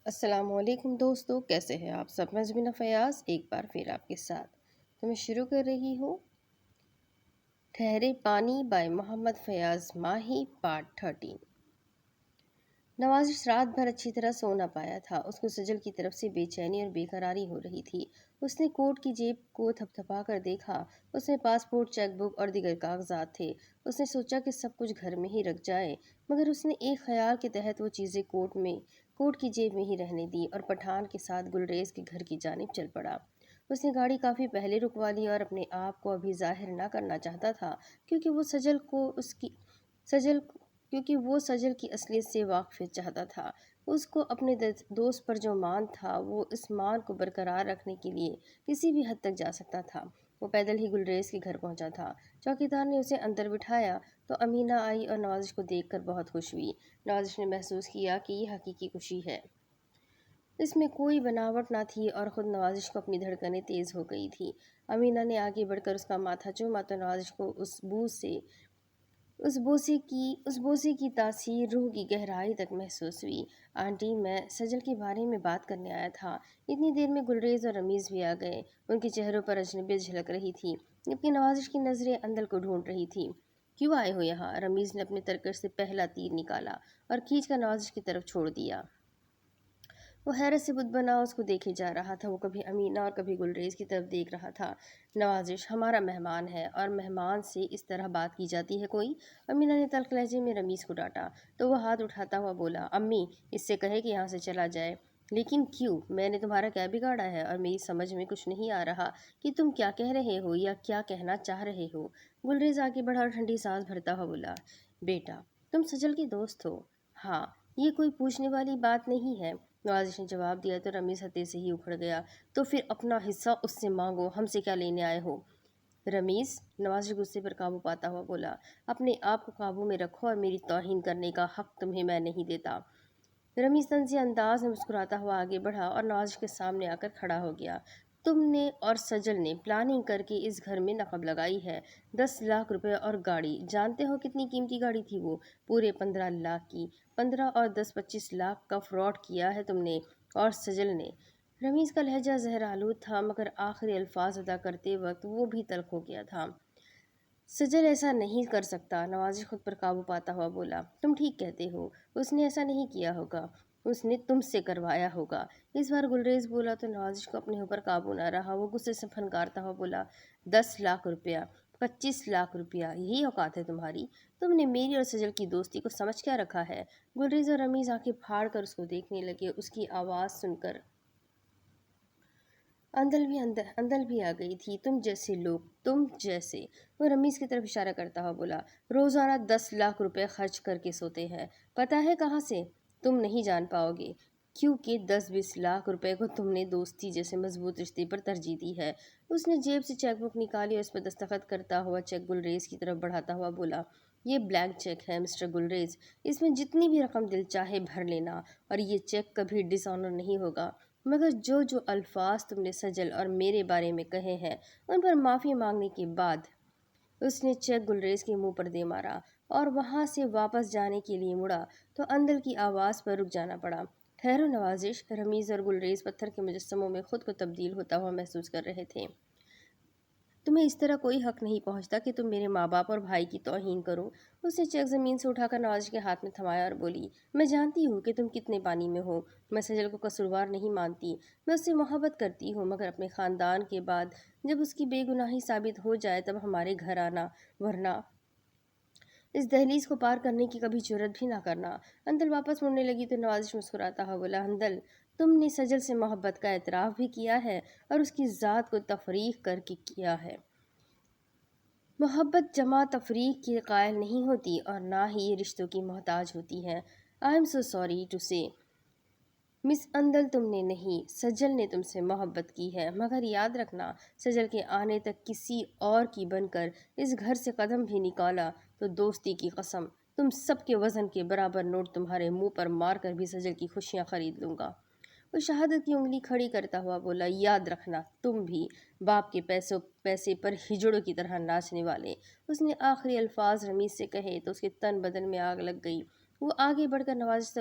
السلام علیکم دوستو، کیسے ہیں آپ سب؟ میں زمینہ فیاض ایک بار پھر آپ کے ساتھ تو میں شروع کر رہی ہوں ٹھہرے پانی بائی محمد فیاض ماہی پارٹ 13۔ نوازش رات بھر اچھی طرح سو نہ پایا تھا۔ اس کو سجل کی طرف سے بے چینی اور بے قراری ہو رہی تھی۔ اس نے کوٹ کی جیب کو تھپتھپا کر دیکھا۔ اس میں پاسپورٹ، چیک بک اور دیگر کاغذات تھے۔ اس نے سوچا کہ سب کچھ گھر میں ہی رکھ جائے، مگر اس نے ایک خیال کے تحت وہ چیزیں کوٹ کی جیب میں ہی رہنے دی اور پٹھان کے ساتھ گلریز کے گھر کی جانب چل پڑا۔ اس نے گاڑی کافی پہلے رکوا لی اور اپنے آپ کو ابھی ظاہر نہ کرنا چاہتا تھا کیونکہ وہ سجل کی اصلیت سے واقفیت چاہتا تھا۔ اس کو اپنے دوست پر جو مان تھا وہ اس مان کو برقرار رکھنے کے لیے کسی بھی حد تک جا سکتا تھا۔ وہ پیدل ہی گلریز کے گھر پہنچا تھا۔ چوکیدار نے اسے اندر بٹھایا تو امینہ آئی اور نوازش کو دیکھ کر بہت خوش ہوئی۔ نوازش نے محسوس کیا کہ یہ حقیقی خوشی ہے۔ اس میں کوئی بناوٹ نہ تھی اور خود نوازش کو اپنی دھڑکنیں تیز ہو گئی تھی۔ امینہ نے آگے بڑھ کر اس کا ماتھا چوما تو نوازش کو اس بوسے کی تاثیر روح کی گہرائی تک محسوس ہوئی۔ آنٹی، میں سجل کے بارے میں بات کرنے آیا تھا۔ اتنی دیر میں گلریز اور رمیز بھی آ گئے۔ ان کے چہروں پر اجنبیت جھلک رہی تھی جبکہ نوازش کی نظریں اندل کو ڈھونڈ رہی تھی۔ کیوں آئے ہو یہاں؟ رمیز نے اپنے ترکش سے پہلا تیر نکالا اور کھینچ کر نوازش کی طرف چھوڑ دیا۔ وہ حیرت سے بت بنا اس کو دیکھے جا رہا تھا۔ وہ کبھی امینہ اور کبھی گلریز کی طرف دیکھ رہا تھا۔ نوازش ہمارا مہمان ہے اور مہمان سے اس طرح بات کی جاتی ہے کوئی؟ امینہ نے تلخ لہجے میں رمیز کو ڈانٹا تو وہ ہاتھ اٹھاتا ہوا بولا، امی، اس سے کہے کہ یہاں سے چلا جائے۔ لیکن کیوں؟ میں نے تمہارا کیا بگاڑا ہے اور میری سمجھ میں کچھ نہیں آ رہا کہ تم کیا کہہ رہے ہو یا کیا کہنا چاہ رہے ہو۔ گلریز آگے بڑھا اور ٹھنڈی سانس بھرتا ہوا بولا، بیٹا، تم سجل کے دوست ہو؟ ہاں، یہ کوئی پوچھنے والی بات نہیں ہے، نوازش نے جواب دیا تو رمیز ہتے سے ہی اکھڑ گیا۔ تو پھر اپنا حصہ اس سے مانگو، ہم سے کیا لینے آئے ہو؟ رمیز، نوازش غصے پر قابو پاتا ہوا بولا، اپنے آپ کو قابو میں رکھو اور میری توہین کرنے کا حق تمہیں میں نہیں دیتا۔ رمیز طنزیہ انداز میں مسکراتا ہوا آگے بڑھا اور نوازش کے سامنے آ کر کھڑا ہو گیا۔ تم نے اور سجل نے پلاننگ کر کے اس گھر میں نقب لگائی ہے۔ 10 لاکھ روپے اور گاڑی، جانتے ہو کتنی قیمتی گاڑی تھی وہ؟ پورے 15 لاکھ کی۔ 15 اور 10 25 لاکھ کا فراڈ کیا ہے تم نے اور سجل نے۔ رمیز کا لہجہ زہرآلود تھا مگر آخری الفاظ ادا کرتے وقت وہ بھی تلخ ہو گیا تھا۔ سجل ایسا نہیں کر سکتا، نوازش خود پر قابو پاتا ہوا بولا، تم ٹھیک کہتے ہو، اس نے ایسا نہیں کیا ہوگا، اس نے تم سے کروایا ہوگا۔ اس بار گلریز بولا تو نوازش کو اپنے اوپر قابو نہ رہا۔ وہ غصے سے پھنکارتا ہوا بولا، 10 لاکھ روپیہ، 25 لاکھ روپیہ، یہی اوقات ہے تمہاری؟ تم نے میری اور سجل کی دوستی کو سمجھ کیا رکھا ہے؟ گلریز اور رمیز آنکھیں پھاڑ کر اس کو دیکھنے لگے۔ اس کی آواز سن کر اندل بھی آ گئی تھی۔ تم جیسے، وہ رمیز کی طرف اشارہ کرتا ہوا بولا، روزانہ 10 لاکھ روپے خرچ کر کے سوتے ہیں، پتہ ہے کہاں سے؟ تم نہیں جان پاؤ گے، کیونکہ 10-20 لاکھ روپے کو تم نے دوستی جیسے مضبوط رشتے پر ترجیح دی ہے۔ اس نے جیب سے چیک بک نکالی اور اس پر دستخط کرتا ہوا چیک گلریز کی طرف بڑھاتا ہوا بولا، یہ بلینک چیک ہے مسٹر گلریز، اس میں جتنی بھی رقم دل چاہے بھر لینا اور یہ چیک کبھی ڈس آنر نہیں ہوگا، مگر جو الفاظ تم نے سجل اور میرے بارے میں کہے ہیں ان پر معافی مانگنے کے بعد۔ اس نے چیک گلریز کے منہ پر دے مارا اور وہاں سے واپس جانے کے لیے مڑا تو اندل کی آواز پر رک جانا پڑا۔ ٹھہرو نوازش، رمیز اور گلریز پتھر کے مجسموں میں خود کو تبدیل ہوتا ہوا محسوس کر رہے تھے۔ تمہیں اس طرح کوئی حق نہیں پہنچتا کہ تم میرے ماں باپ اور بھائی کی توہین کرو۔ اس نے چیک زمین سے اٹھا کر نوازش کے ہاتھ میں تھمایا اور بولی، میں جانتی ہوں کہ تم کتنے پانی میں ہو، میں سجل کو قصوروار نہیں مانتی، میں اس سے محبت کرتی ہوں، مگر اپنے خاندان کے بعد جب اس کی بے گناہی ثابت ہو جائے تب ہمارے گھر آنا، ورنہ اس دہلیز کو پار کرنے کی کبھی جرات بھی نہ کرنا۔ اندل واپس مڑنے لگی تو نوازش مسکراتا ہوا بولا، اندل، تم نے سجل سے محبت کا اعتراف بھی کیا ہے اور اس کی ذات کو تفریح کر کے کیا ہے۔ محبت جمع تفریق کی قائل نہیں ہوتی اور نہ ہی یہ رشتوں کی محتاج ہوتی ہے۔ I am so sorry to say miss اندل، تم نے نہیں، سجل نے تم سے محبت کی ہے، مگر یاد رکھنا، سجل کے آنے تک کسی اور کی بن کر اس گھر سے قدم بھی نکالا تو دوستی کی قسم، تم سب کے وزن کے برابر نوٹ تمہارے منہ پر مار کر بھی سجل کی خوشیاں خرید لوں گا۔ وہ شہادت کی انگلی کھڑی کرتا ہوا بولا، یاد رکھنا، تم بھی باپ کے پیسے پر ہجڑوں کی طرح ناچنے والے۔ اس نے آخری الفاظ رمیز سے کہے تو اس کے تن بدن میں آگ لگ گئی۔ وہ آگے بڑھ کر نوازش سے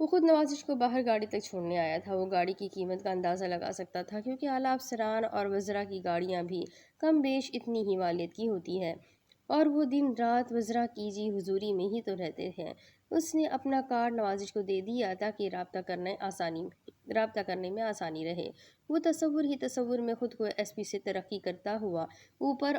وہ خود نوازش کو باہر گاڑی تک چھوڑنے آیا تھا۔ وہ گاڑی کی قیمت کا اندازہ لگا سکتا تھا کیونکہ اعلیٰ افسران اور وزراء کی گاڑیاں بھی کم بیش اتنی ہی مالیت کی ہوتی ہیں، اور وہ دن رات وزراء کی جی حضوری میں ہی تو رہتے ہیں۔ اس نے اپنا کارڈ نوازش کو دے دیا تاکہ رابطہ کرنے میں آسانی رہے۔ وہ تصور ہی تصور میں خود کو ایس پی سے ترقی کرتا ہوا اوپر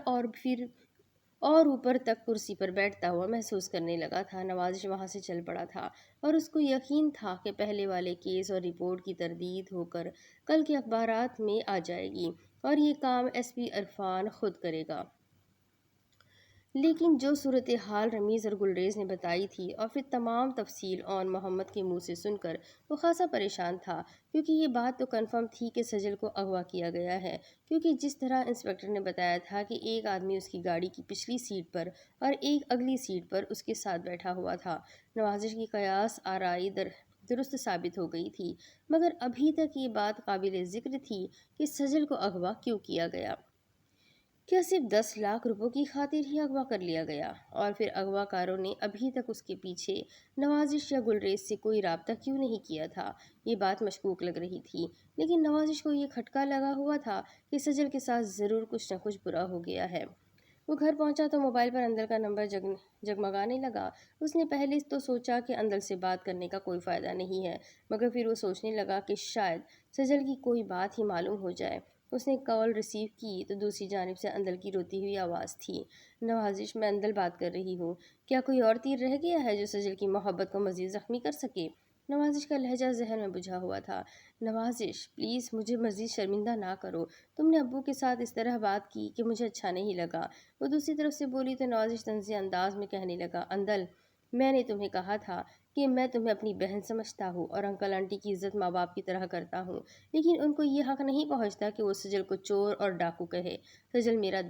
تک کرسی پر بیٹھتا ہوا محسوس کرنے لگا تھا۔ نوازش وہاں سے چل پڑا تھا اور اس کو یقین تھا کہ پہلے والے کیس اور رپورٹ کی تردید ہو کر کل کے اخبارات میں آ جائے گی اور یہ کام ایس پی عرفان خود کرے گا۔ لیکن جو صورتحال رمیز اور گلریز نے بتائی تھی اور پھر تمام تفصیل محمد کے منہ سے سن کر وہ خاصا پریشان تھا، کیونکہ یہ بات تو کنفرم تھی کہ سجل کو اغوا کیا گیا ہے، کیونکہ جس طرح انسپکٹر نے بتایا تھا کہ ایک آدمی اس کی گاڑی کی پچھلی سیٹ پر اور ایک اگلی سیٹ پر اس کے ساتھ بیٹھا ہوا تھا۔ نوازش کی قیاس آرائی درست ثابت ہو گئی تھی، مگر ابھی تک یہ بات قابل ذکر تھی کہ سجل کو اغوا کیوں کیا گیا؟ کیا صرف 10 لاکھ روپوں کی خاطر ہی اغوا کر لیا گیا؟ اور پھر اغوا کاروں نے ابھی تک اس کے پیچھے نوازش یا گلریز سے کوئی رابطہ کیوں نہیں کیا تھا؟ یہ بات مشکوک لگ رہی تھی، لیکن نوازش کو یہ کھٹکا لگا ہوا تھا کہ سجل کے ساتھ ضرور کچھ نہ کچھ برا ہو گیا ہے۔ وہ گھر پہنچا تو موبائل پر اندر کا نمبر جگمگانے لگا۔ اس نے پہلے تو سوچا کہ اندر سے بات کرنے کا کوئی فائدہ نہیں ہے، مگر پھر وہ سوچنے لگا کہ شاید سجل کی کوئی بات ہی معلوم ہو جائے۔ اس نے کال ریسیو کی تو دوسری جانب سے اندر کی روتی ہوئی آواز تھی۔ نوازش، میں اندر بات کر رہی ہوں۔ کیا کوئی اور تیر رہ گیا ہے جو سجل کی محبت کو مزید زخمی کر سکے؟ نوازش کا لہجہ ذہن میں بجھا ہوا تھا۔ نوازش پلیز مجھے مزید شرمندہ نہ کرو، تم نے ابو کے ساتھ اس طرح بات کی کہ مجھے اچھا نہیں لگا۔ وہ دوسری طرف سے بولی تو نوازش طنزیہ انداز میں کہنے لگا، اندل، میں نے تمہیں کہا تھا کہ میں تمہیں اپنی بہن سمجھتا ہوں اور انکل آنٹی کی عزت ماں باپ کی طرح کرتا ہوں، لیکن ان کو یہ حق نہیں پہنچتا کہ وہ سجل کو چور اور ڈاکو کہے۔ سجل میرا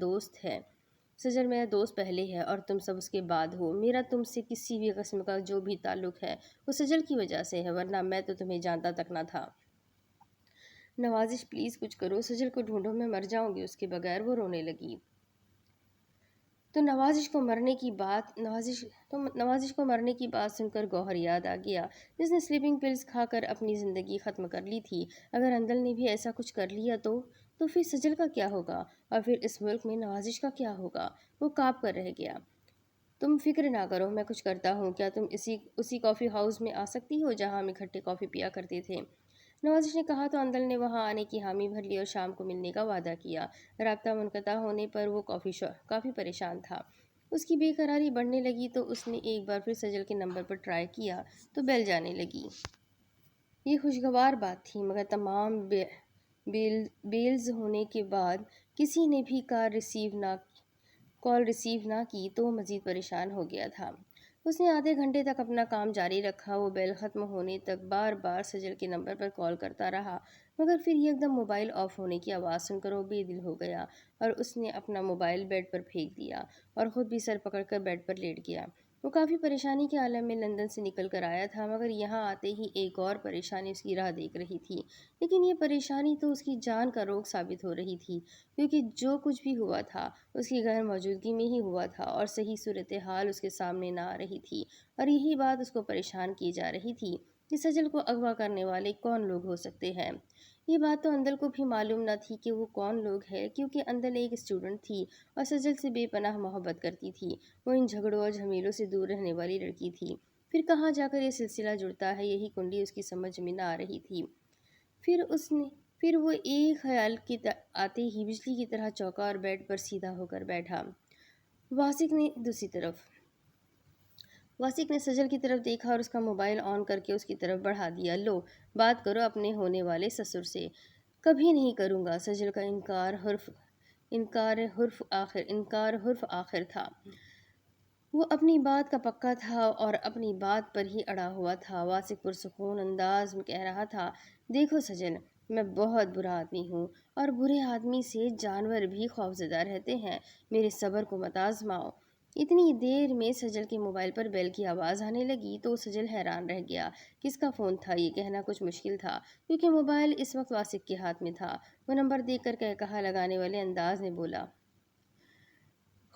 دوست پہلے ہے اور تم سب اس کے بعد ہو۔ میرا تم سے کسی بھی قسم کا جو بھی تعلق ہے وہ سجل کی وجہ سے ہے، ورنہ میں تو تمہیں جانتا تک نہ تھا۔ نوازش پلیز کچھ کرو، سجل کو ڈھونڈو، میں مر جاؤں گی اس کے بغیر۔ وہ رونے لگی تو نوازش کو مرنے کی بات سن کر گوہر یاد آ گیا، جس نے سلیپنگ پلز کھا کر اپنی زندگی ختم کر لی تھی۔ اگر اندل نے بھی ایسا کچھ کر لیا تو پھر سجل کا کیا ہوگا؟ اور پھر اس ملک میں نوازش کا کیا ہوگا؟ وہ کانپ کر رہ گیا۔ تم فکر نہ کرو، میں کچھ کرتا ہوں۔ کیا تم اسی کافی ہاؤس میں آ سکتی ہو جہاں ہم اکٹھے کافی پیا کرتے تھے؟ نوازش نے کہا تو اندل نے وہاں آنے کی حامی بھر لی اور شام کو ملنے کا وعدہ کیا۔ رابطہ منقطع ہونے پر وہ کافی پریشان تھا۔ اس کی بے قراری بڑھنے لگی تو اس نے ایک بار پھر سجل کے نمبر پر ٹرائی کیا تو بیل جانے لگی۔ یہ خوشگوار بات تھی، مگر تمام بیلز ہونے کے بعد کسی نے بھی کال ریسیو نہ کی تو وہ مزید پریشان ہو گیا تھا۔ اس نے آدھے گھنٹے تک اپنا کام جاری رکھا۔ وہ بیل ختم ہونے تک بار بار سجل کے نمبر پر کال کرتا رہا، مگر پھر یکدم موبائل آف ہونے کی آواز سن کر وہ بے دل ہو گیا اور اس نے اپنا موبائل بیڈ پر پھینک دیا اور خود بھی سر پکڑ کر بیڈ پر لیٹ گیا۔ وہ کافی پریشانی کے عالم میں لندن سے نکل کر آیا تھا، مگر یہاں آتے ہی ایک اور پریشانی اس کی راہ دیکھ رہی تھی، لیکن یہ پریشانی تو اس کی جان کا روگ ثابت ہو رہی تھی، کیونکہ جو کچھ بھی ہوا تھا اس کی غیر موجودگی میں ہی ہوا تھا اور صحیح صورتحال اس کے سامنے نہ آ رہی تھی، اور یہی بات اس کو پریشان کی جا رہی تھی کہ سجل کو اغوا کرنے والے کون لوگ ہو سکتے ہیں۔ یہ بات تو اندل کو بھی معلوم نہ تھی کہ وہ کون لوگ ہے، کیونکہ اندل ایک اسٹوڈنٹ تھی اور سجل سے بے پناہ محبت کرتی تھی۔ وہ ان جھگڑوں اور جھمیلوں سے دور رہنے والی لڑکی تھی۔ پھر کہاں جا کر یہ سلسلہ جڑتا ہے، یہی کنڈی اس کی سمجھ میں نہ آ رہی تھی۔ پھر وہ ایک خیال کے آتے ہی بجلی کی طرح چونکا اور بیڈ پر سیدھا ہو کر بیٹھا۔ واسق نے سجل کی طرف دیکھا اور اس کا موبائل آن کر کے اس کی طرف بڑھا دیا۔ لو، بات کرو اپنے ہونے والے سسر سے۔ کبھی نہیں کروں گا۔ سجل کا انکار حرف آخر تھا۔ وہ اپنی بات کا پکا تھا اور اپنی بات پر ہی اڑا ہوا تھا۔ واسق پرسکون انداز میں کہہ رہا تھا، دیکھو سجل، میں بہت برا آدمی ہوں اور برے آدمی سے جانور بھی خوفزدہ رہتے ہیں، میرے صبر کو مت آزماؤ۔ اتنی دیر میں سجل کے موبائل پر بیل کی آواز آنے لگی تو سجل حیران رہ گیا۔ کس کا فون تھا یہ کہنا کچھ مشکل تھا، کیونکہ موبائل اس وقت واسق کے ہاتھ میں تھا۔ وہ نمبر دیکھ کر کہا لگانے والے انداز میں بولا،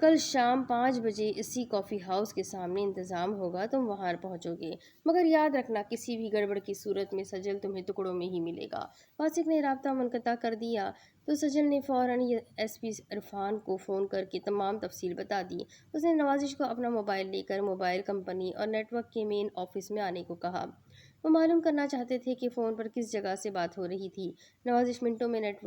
کل شام 5 بجے اسی کافی ہاؤس کے سامنے انتظام ہوگا، تم وہاں پہنچو گے، مگر یاد رکھنا کسی بھی گڑبڑ کی صورت میں سجل تمہیں ٹکڑوں میں ہی ملے گا۔ واسق نے رابطہ منقطع کر دیا تو سجل نے فوراً ایس پی عرفان کو فون کر کے تمام تفصیل بتا دی۔ اس نے نوازش کو اپنا موبائل لے کر موبائل کمپنی اور نیٹ ورک کے مین آفس میں آنے کو کہا۔ وہ معلوم کرنا چاہتے تھے کہ فون پر کس جگہ سے بات ہو رہی تھی۔ نوازش منٹوں میں نیٹ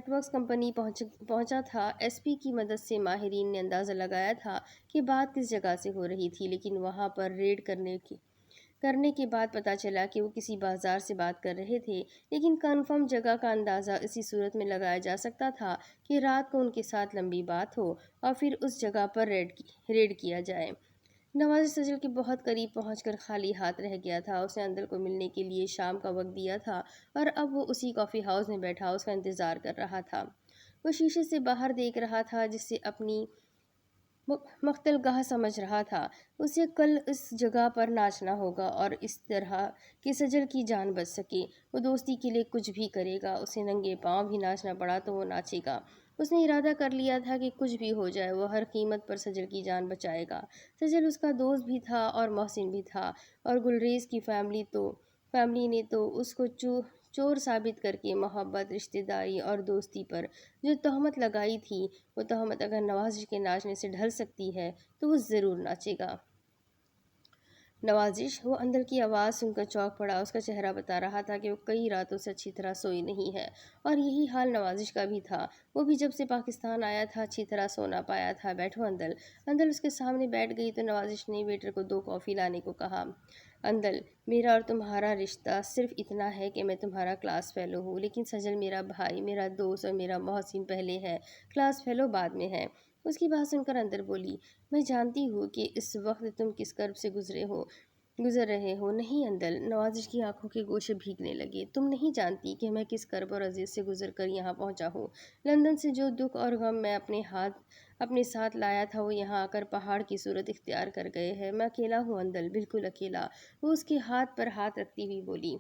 ورکس کمپنی پہنچا تھا۔ ایس پی کی مدد سے ماہرین نے اندازہ لگایا تھا کہ بات کس جگہ سے ہو رہی تھی، لیکن وہاں پر ریڈ کرنے کے بعد پتہ چلا کہ وہ کسی بازار سے بات کر رہے تھے، لیکن کنفرم جگہ کا اندازہ اسی صورت میں لگایا جا سکتا تھا کہ رات کو ان کے ساتھ لمبی بات ہو اور پھر اس جگہ پر ریڈ کیا جائے۔ نوازش سجل کے بہت قریب پہنچ کر خالی ہاتھ رہ گیا تھا۔ اس نے اندر کو ملنے کے لیے شام کا وقت دیا تھا اور اب وہ اسی کافی ہاؤس میں بیٹھا اس کا انتظار کر رہا تھا۔ وہ شیشے سے باہر دیکھ رہا تھا، جسے اپنی مقتل گاہ سمجھ رہا تھا۔ اسے کل اس جگہ پر ناچنا ہوگا اور اس طرح کہ سجل کی جان بچ سکے۔ وہ دوستی کے لیے کچھ بھی کرے گا، اسے ننگے پاؤں بھی ناچنا پڑا تو وہ ناچے گا۔ اس نے ارادہ کر لیا تھا کہ کچھ بھی ہو جائے وہ ہر قیمت پر سجل کی جان بچائے گا۔ سجل اس کا دوست بھی تھا اور محسن بھی تھا، اور گلریز کی فیملی نے تو اس کو چور ثابت کر کے محبت، رشتہ داری اور دوستی پر جو تہمت لگائی تھی، وہ تہمت اگر نوازش کے ناچنے سے ڈھل سکتی ہے تو وہ ضرور ناچے گا۔ نوازش، وہ اندر کی آواز سن کر چونک پڑا۔ اس کا چہرہ بتا رہا تھا کہ وہ کئی راتوں سے اچھی طرح سوئی نہیں ہے، اور یہی حال نوازش کا بھی تھا۔ وہ بھی جب سے پاکستان آیا تھا اچھی طرح سو نہ پایا تھا۔ بیٹھو اندل۔ اندل اس کے سامنے بیٹھ گئی تو نوازش نے ویٹر کو 2 کافی لانے کو کہا۔ اندل، میرا اور تمہارا رشتہ صرف اتنا ہے کہ میں تمہارا کلاس فیلو ہوں، لیکن سجل میرا بھائی، میرا دوست اور میرا محسن پہلے ہے، کلاس فیلو بعد میں ہے۔ اس کی بات سن کر اندر بولی، میں جانتی ہوں کہ اس وقت تم کس کرب سے گزر رہے ہو۔ نہیں اندل، نوازش کی آنکھوں کے گوشے بھیگنے لگے، تم نہیں جانتی کہ میں کس کرب اور اذیت سے گزر کر یہاں پہنچا ہوں۔ لندن سے جو دکھ اور غم میں اپنے ساتھ لایا تھا وہ یہاں آ کر پہاڑ کی صورت اختیار کر گئے ہیں۔ میں اکیلا ہوں اندل، بالکل اکیلا۔ وہ اس کے ہاتھ پر ہاتھ رکھتی ہوئی بولی،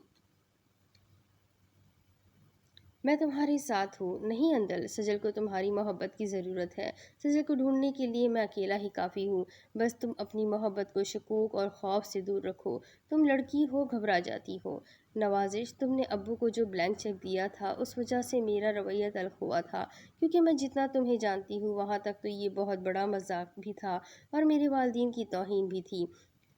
میں تمہارے ساتھ ہوں۔ نہیں اندل، سجل کو تمہاری محبت کی ضرورت ہے۔ سجل کو ڈھونڈنے کے لیے میں اکیلا ہی کافی ہوں۔ بس تم اپنی محبت کو شکوک اور خوف سے دور رکھو۔ تم لڑکی ہو، گھبرا جاتی ہو۔ نوازش، تم نے ابو کو جو بلینک چیک دیا تھا اس وجہ سے میرا رویہ تلخ ہوا تھا، کیونکہ میں جتنا تمہیں جانتی ہوں وہاں تک تو یہ بہت بڑا مذاق بھی تھا اور میرے والدین کی توہین بھی تھی۔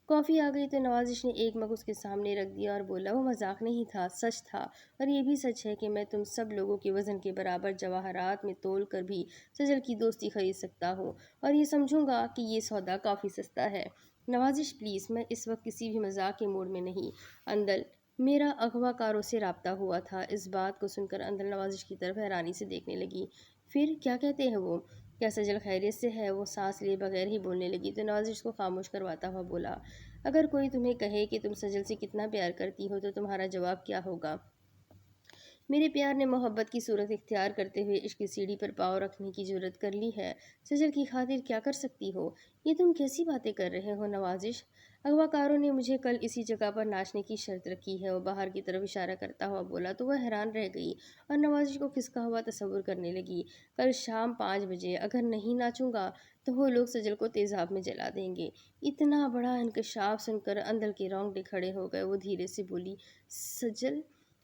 کافی آ گئی تو نوازش نے ایک مگ اس کے سامنے رکھ دیا اور بولا، وہ مذاق نہیں تھا، سچ تھا، اور یہ بھی سچ ہے کہ میں تم سب لوگوں کے وزن کے برابر جواہرات میں تول کر بھی سجل کی دوستی خرید سکتا ہوں، اور یہ سمجھوں گا کہ یہ سودا کافی سستا ہے۔ نوازش پلیز، میں اس وقت کسی بھی مذاق کے موڈ میں نہیں۔ اندل، میرا اغوا کاروں سے رابطہ ہوا تھا۔ اس بات کو سن کر اندل نوازش کی طرف حیرانی سے دیکھنے لگی۔ پھر کیا کہتے ہیں وہ؟ کیا سجل خیریت سے ہے؟ وہ سانس لیے بغیر ہی بولنے لگی تو نوازش کو خاموش کرواتا ہوا بولا، اگر کوئی تمہیں کہے کہ تم سجل سے کتنا پیار کرتی ہو تو تمہارا جواب کیا ہوگا؟ میرے پیار نے محبت کی صورت اختیار کرتے ہوئے عشق کی سیڑھی پر پاؤں رکھنے کی جرأت کر لی ہے۔ سجل کی خاطر کیا کر سکتی ہو؟ یہ تم کیسی باتیں کر رہے ہو نوازش؟ اغوا کاروں نے مجھے کل اسی جگہ پر ناچنے کی شرط رکھی ہے۔ وہ باہر کی طرف اشارہ کرتا ہوا بولا تو وہ حیران رہ گئی اور نوازش کو کھسکا ہوا تصور کرنے لگی۔ کل شام 5 بجے اگر نہیں ناچوں گا تو وہ لوگ سجل کو تیزاب میں جلا دیں گے۔ اتنا بڑا انکشاف سن کر اندل کے رونگٹے کھڑے ہو گئے۔ وہ دھیرے سے بولی، سجل؟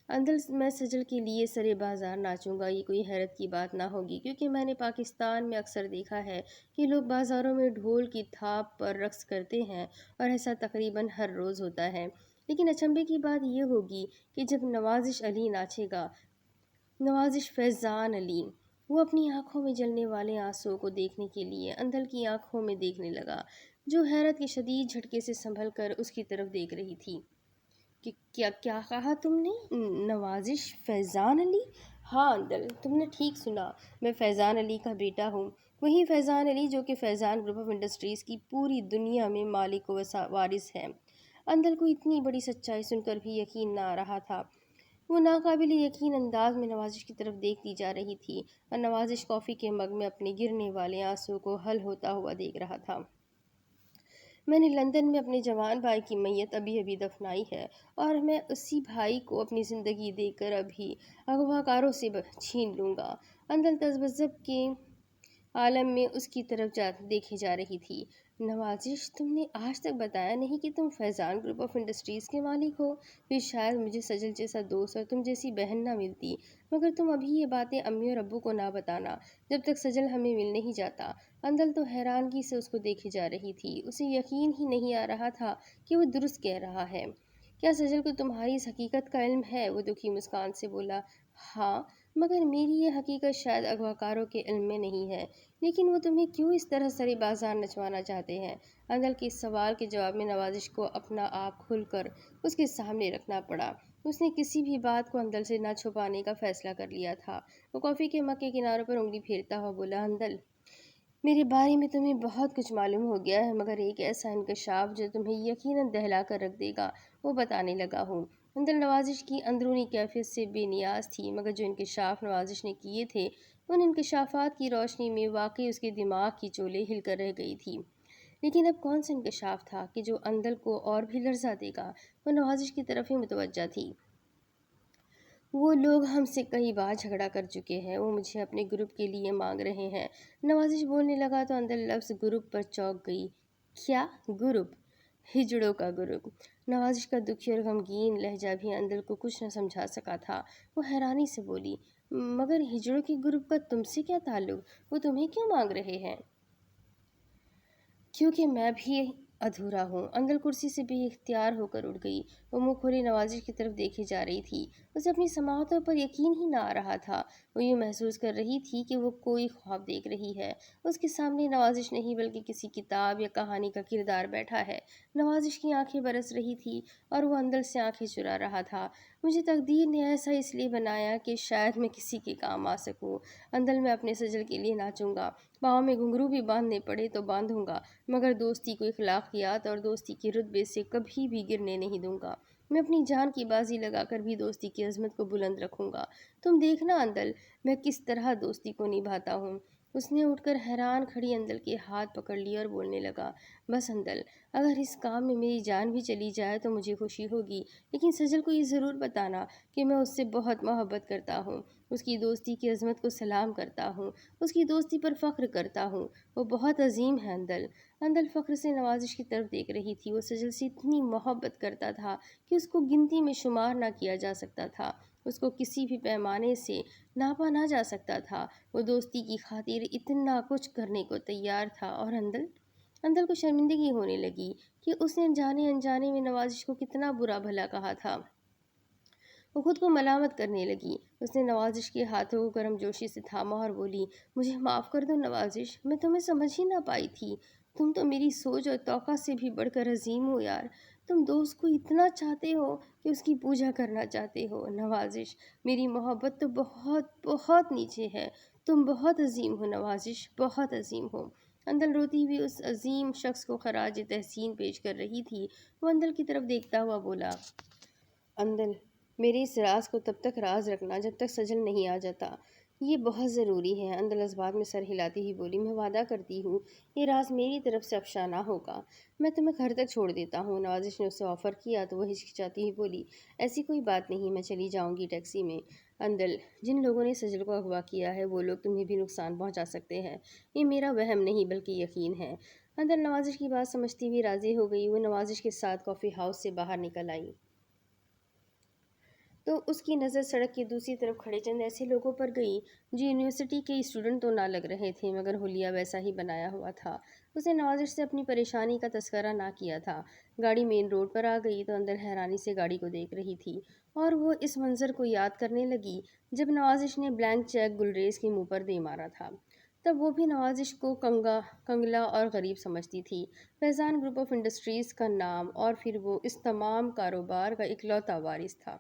اندل، میں سجل کے لیے سرے بازار ناچوں گا، یہ کوئی حیرت کی بات نہ ہوگی، کیونکہ میں نے پاکستان میں اکثر دیکھا ہے کہ لوگ بازاروں میں ڈھول کی تھاپ پر رقص کرتے ہیں، اور ایسا تقریباً ہر روز ہوتا ہے۔ لیکن اچنبھے کی بات یہ ہوگی کہ جب نوازش علی ناچے گا، نوازش فیضان علی۔ وہ اپنی آنکھوں میں جلنے والے آنسوؤں کو دیکھنے کے لیے اندل کی آنکھوں میں دیکھنے لگا، جو حیرت کے شدید جھٹکے سے سنبھل کر اس کی طرف دیکھ رہی تھی۔ کیا کہا تم نے؟ نوازش فیضان علی؟ ہاں اندل، تم نے ٹھیک سنا، میں فیضان علی کا بیٹا ہوں، وہی فیضان علی جو کہ فیضان گروپ آف انڈسٹریز کی پوری دنیا میں مالک و وارث ہے۔ اندل کو اتنی بڑی سچائی سن کر بھی یقین نہ آ رہا تھا۔ وہ ناقابل یقین انداز میں نوازش کی طرف دیکھتی جا رہی تھی، اور نوازش کافی کے مگ میں اپنے گرنے والے آنسوؤں کو حل ہوتا ہوا دیکھ رہا تھا۔ میں نے لندن میں اپنے جوان بھائی کی میت ابھی دفنائی ہے، اور میں اسی بھائی کو اپنی زندگی دے کر ابھی اغوا کاروں سے چھین لوں گا۔ اندل تذبذب کے عالم میں اس کی طرف دیکھے جا رہی تھی۔ نوازش، تم نے آج تک بتایا نہیں کہ تم فیضان گروپ آف انڈسٹریز کے مالک ہو۔ پھر شاید مجھے سجل جیسا دوست اور تم جیسی بہن نہ ملتی، مگر تم ابھی یہ باتیں امی اور ابو کو نہ بتانا جب تک سجل ہمیں مل نہیں جاتا۔ اندل تو حیرانگی سے اس کو دیکھے جا رہی تھی، اسے یقین ہی نہیں آ رہا تھا کہ وہ درست کہہ رہا ہے۔ کیا سجل کو تمہاری اس حقیقت کا علم ہے؟ وہ دکھی مسکان سے بولا۔ ہاں، مگر میری یہ حقیقت شاید اغواکاروں کے علم میں نہیں ہے۔ لیکن وہ تمہیں کیوں اس طرح سرے بازار نچوانا چاہتے ہیں؟ اندل کے اس سوال کے جواب میں نوازش کو اپنا آپ کھل کر اس کے سامنے رکھنا پڑا۔ اس نے کسی بھی بات کو اندل سے نہ چھپانے کا فیصلہ کر لیا تھا۔ وہ کافی کے مگ کے کناروں پر انگلی پھیرتا ہوا بولا، اندل، میرے بارے میں تمہیں بہت کچھ معلوم ہو گیا ہے، مگر ایک ایسا انکشاف جو تمہیں یقیناً دہلا کر رکھ دے گا وہ بتانے لگا ہوں۔ اندل نوازش کی اندرونی کیفیت سے بے نیاز تھی، مگر جو انکشاف نوازش نے کیے تھے ان انکشافات کی روشنی میں واقعی اس کے دماغ کی چولیں ہل کر رہ گئی تھی۔ لیکن اب کون سا انکشاف تھا کہ جو اندل کو اور بھی لرزا دے گا؟ وہ نوازش کی طرف ہی متوجہ تھی۔ وہ لوگ ہم سے کئی بار جھگڑا کر چکے ہیں، وہ مجھے اپنے گروپ کے لیے مانگ رہے ہیں۔ نوازش بولنے لگا تو اندل لفظ گروپ پر چونک گئی۔ کیا گروپ؟ ہجڑوں کا گروپ؟ نوازش کا دکھی اور غمگین لہجہ بھی اندل کو کچھ نہ سمجھا سکا تھا۔ وہ حیرانی سے بولی، مگر ہجڑوں کے گروپ کا تم سے کیا تعلق؟ وہ تمہیں کیوں مانگ رہے ہیں؟ کیونکہ میں بھی ادھورا ہوں۔ اندل کرسی سے بے اختیار ہو کر اٹھ گئی۔ وہ منہ کھولے نوازش کی طرف دیکھے جا رہی تھی۔ اسے اپنی سماعتوں پر یقین ہی نہ آ رہا تھا۔ وہ یوں محسوس کر رہی تھی کہ وہ کوئی خواب دیکھ رہی ہے۔ اس کے سامنے نوازش نہیں بلکہ کسی کتاب یا کہانی کا کردار بیٹھا ہے۔ نوازش کی آنکھیں برس رہی تھی اور وہ اندل سے آنکھیں چرا رہا تھا۔ مجھے تقدیر نے ایسا اس لیے بنایا کہ شاید میں کسی کے کام آ سکوں۔ اندل، میں اپنے سجل کے لیے ناچوں گا، پاؤں میں گھنگرو بھی باندھنے پڑے تو باندھوں گا، مگر دوستی کو اخلاقیات اور دوستی کے رتبے سے کبھی بھی گرنے نہیں دوں گا۔ میں اپنی جان کی بازی لگا کر بھی دوستی کی عظمت کو بلند رکھوں گا۔ تم دیکھنا اندل، میں کس طرح دوستی کو نبھاتا ہوں۔ اس نے اٹھ کر حیران کھڑی اندل کے ہاتھ پکڑ لیے اور بولنے لگا، بس اندل، اگر اس کام میں میری جان بھی چلی جائے تو مجھے خوشی ہوگی، لیکن سجل کو یہ ضرور بتانا کہ میں اس سے بہت محبت کرتا ہوں، اس کی دوستی کی عظمت کو سلام کرتا ہوں، اس کی دوستی پر فخر کرتا ہوں۔ وہ بہت عظیم ہے اندل۔ اندل فخر سے نوازش کی طرف دیکھ رہی تھی۔ وہ سجل سے اتنی محبت کرتا تھا کہ اس کو گنتی میں شمار نہ کیا جا سکتا تھا، اس کو کسی بھی پیمانے سے ناپا نہ جا سکتا تھا۔ وہ دوستی کی خاطر اتنا کچھ کرنے کو تیار تھا۔ اور اندل کو شرمندگی ہونے لگی کہ اس نے جانے انجانے میں نوازش کو کتنا برا بھلا کہا تھا۔ وہ خود کو ملامت کرنے لگی۔ اس نے نوازش کے ہاتھوں کو گرم جوشی سے تھاما اور بولی، مجھے معاف کر دو نوازش، میں تمہیں سمجھ ہی نہ پائی تھی۔ تم تو میری سوچ اور توقع سے بھی بڑھ کر عظیم ہو یار۔ تم دوست کو اتنا چاہتے ہو کہ اس کی پوجا کرنا چاہتے ہو۔ نوازش، میری محبت تو بہت بہت نیچے ہے۔ تم بہت عظیم ہو نوازش، بہت عظیم ہو۔ اندل روتی ہوئی اس عظیم شخص کو خراج تحسین پیش کر رہی تھی۔ وہ اندل کی طرف دیکھتا ہوا بولا، اندل، میرے اس راز کو تب تک راز رکھنا جب تک سجل نہیں آ جاتا، یہ بہت ضروری ہے۔ اندل اس بات میں سر ہلاتی ہی بولی، میں وعدہ کرتی ہوں یہ راز میری طرف سے افشا نہ ہوگا۔ میں تمہیں گھر تک چھوڑ دیتا ہوں۔ نوازش نے اسے آفر کیا تو وہ ہچکچاتی ہی بولی، ایسی کوئی بات نہیں، میں چلی جاؤں گی ٹیکسی میں۔ اندل، جن لوگوں نے سجل کو اغوا کیا ہے وہ لوگ تمہیں بھی نقصان پہنچا سکتے ہیں، یہ میرا وہم نہیں بلکہ یقین ہے۔ اندل نوازش کی بات سمجھتی ہوئی راضی ہو گئی۔ وہ نوازش کے ساتھ کافی ہاؤس سے باہر نکل آئی تو اس کی نظر سڑک کی دوسری طرف کھڑے چند ایسے لوگوں پر گئی جو یونیورسٹی کے اسٹوڈنٹ تو نہ لگ رہے تھے، مگر حلیہ ویسا ہی بنایا ہوا تھا۔ اس نے نوازش سے اپنی پریشانی کا تذکرہ نہ کیا تھا۔ گاڑی مین روڈ پر آ گئی تو اندر حیرانی سے گاڑی کو دیکھ رہی تھی اور وہ اس منظر کو یاد کرنے لگی جب نوازش نے بلینک چیک گلریز کے منہ پر دے مارا تھا۔ تب وہ بھی نوازش کو کنگلا اور غریب سمجھتی تھی۔ فیضان گروپ آف انڈسٹریز کا نام اور پھر وہ اس تمام کاروبار کا اکلوتا وارث تھا۔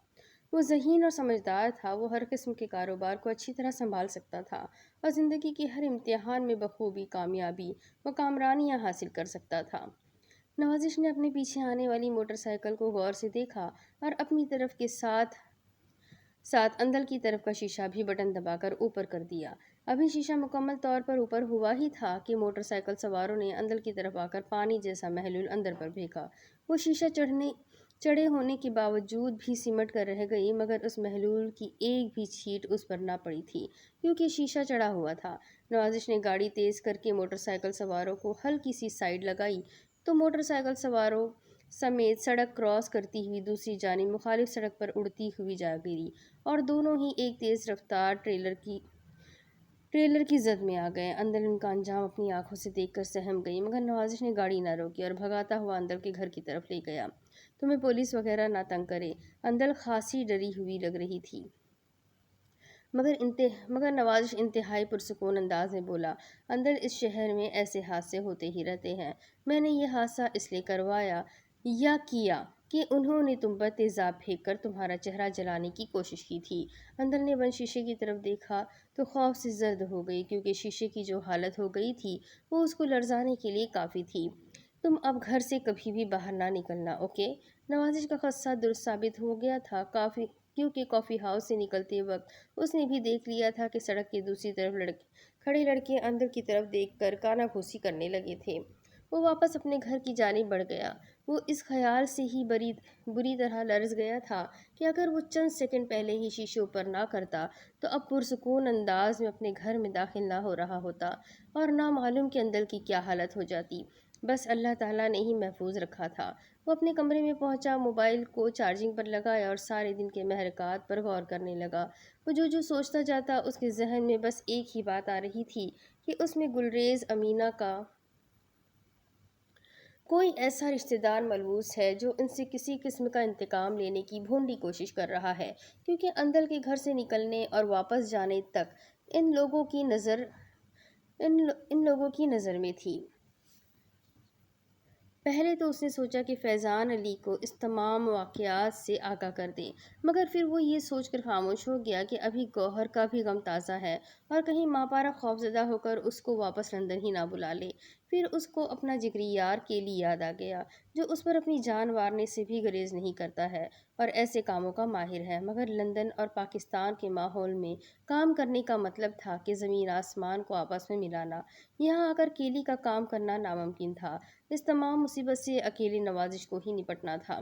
وہ ذہین اور سمجھدار تھا۔ وہ ہر قسم کے کاروبار کو اچھی طرح سنبھال سکتا تھا اور زندگی کے ہر امتحان میں بخوبی کامیابی و کامرانیاں حاصل کر سکتا تھا۔ نوازش نے اپنے پیچھے آنے والی موٹر سائیکل کو غور سے دیکھا اور اپنی طرف کے ساتھ اندل کی طرف کا شیشہ بھی بٹن دبا کر اوپر کر دیا۔ ابھی شیشہ مکمل طور پر اوپر ہوا ہی تھا کہ موٹر سائیکل سواروں نے اندل کی طرف آ کر پانی جیسا محلول اندر پر پھینکا۔ وہ شیشہ چڑھے ہونے کے باوجود بھی سمٹ کر رہ گئی، مگر اس محلول کی ایک بھی چھیٹ اس پر نہ پڑی تھی کیونکہ شیشہ چڑھا ہوا تھا۔ نوازش نے گاڑی تیز کر کے موٹر سائیکل سواروں کو ہلکی سی سائیڈ لگائی تو موٹر سائیکل سواروں سمیت سڑک کراس کرتی ہوئی دوسری جانب مخالف سڑک پر اڑتی ہوئی جا گری اور دونوں ہی ایک تیز رفتار ٹریلر کی زد میں آ گئے۔ اندر ان کا انجام اپنی آنکھوں سے دیکھ کر سہم گئی، مگر نوازش نے گاڑی نہ روکی اور بھگاتا ہوا اندر کے گھر کی طرف لے گیا۔ تمہیں پولیس وغیرہ نہ تنگ کرے، اندر خاصی ڈری ہوئی لگ رہی تھی۔ مگر نوازش انتہائی پرسکون انداز میں بولا، اندر اس شہر میں ایسے حادثے ہوتے ہی رہتے ہیں۔ میں نے یہ حادثہ اس لیے کروایا یا کیا کہ انہوں نے تم پر تیزاب پھینک کر تمہارا چہرہ جلانے کی کوشش کی تھی۔ اندر نے بند شیشے کی طرف دیکھا تو خوف سے زرد ہو گئی کیونکہ شیشے کی جو حالت ہو گئی تھی وہ اس کو لرزانے کے لیے کافی تھی۔ تم اب گھر سے کبھی بھی باہر نہ نکلنا، اوکے؟ نوازش کا خدشہ درست ثابت ہو گیا تھا کیونکہ کافی ہاؤس سے نکلتے وقت اس نے بھی دیکھ لیا تھا کہ سڑک کی دوسری طرف کھڑے لڑکے اندر کی طرف دیکھ کر کانا پھوسی کرنے لگے تھے۔ وہ واپس اپنے گھر کی جانب بڑھ گیا۔ وہ اس خیال سے ہی بری طرح لرز گیا تھا کہ اگر وہ چند سیکنڈ پہلے ہی شیشے اوپر نہ کرتا تو اب پرسکون انداز میں اپنے گھر میں داخل نہ ہو رہا ہوتا اور نہ معلوم کہ اندر کی کیا حالت ہو جاتی۔ بس اللہ تعالیٰ نے ہی محفوظ رکھا تھا۔ وہ اپنے کمرے میں پہنچا، موبائل کو چارجنگ پر لگایا اور سارے دن کے محرکات پر غور کرنے لگا۔ وہ جو سوچتا جاتا اس کے ذہن میں بس ایک ہی بات آ رہی تھی کہ اس میں گلریز امینہ کا کوئی ایسا رشتہ دار ملبوس ہے جو ان سے کسی قسم کا انتقام لینے کی بھونڈی کوشش کر رہا ہے، کیونکہ اندر کے گھر سے نکلنے اور واپس جانے تک ان لوگوں کی نظر میں تھی۔ پہلے تو اس نے سوچا کہ فیضان علی کو اس تمام واقعات سے آگاہ کر دے، مگر پھر وہ یہ سوچ کر خاموش ہو گیا کہ ابھی گوہر کا بھی غم تازہ ہے اور کہیں ماں پارا خوفزدہ ہو کر اس کو واپس لندن ہی نہ بلا لے۔ پھر اس کو اپنا جگری یار کیلی یاد آ گیا جو اس پر اپنی جان وارنے سے بھی گریز نہیں کرتا ہے اور ایسے کاموں کا ماہر ہے، مگر لندن اور پاکستان کے ماحول میں کام کرنے کا مطلب تھا کہ زمین آسمان کو آپس میں ملانا۔ یہاں آ کر کیلی کا کام کرنا ناممکن تھا۔ اس تمام مصیبت سے اکیلے نوازش کو ہی نپٹنا تھا۔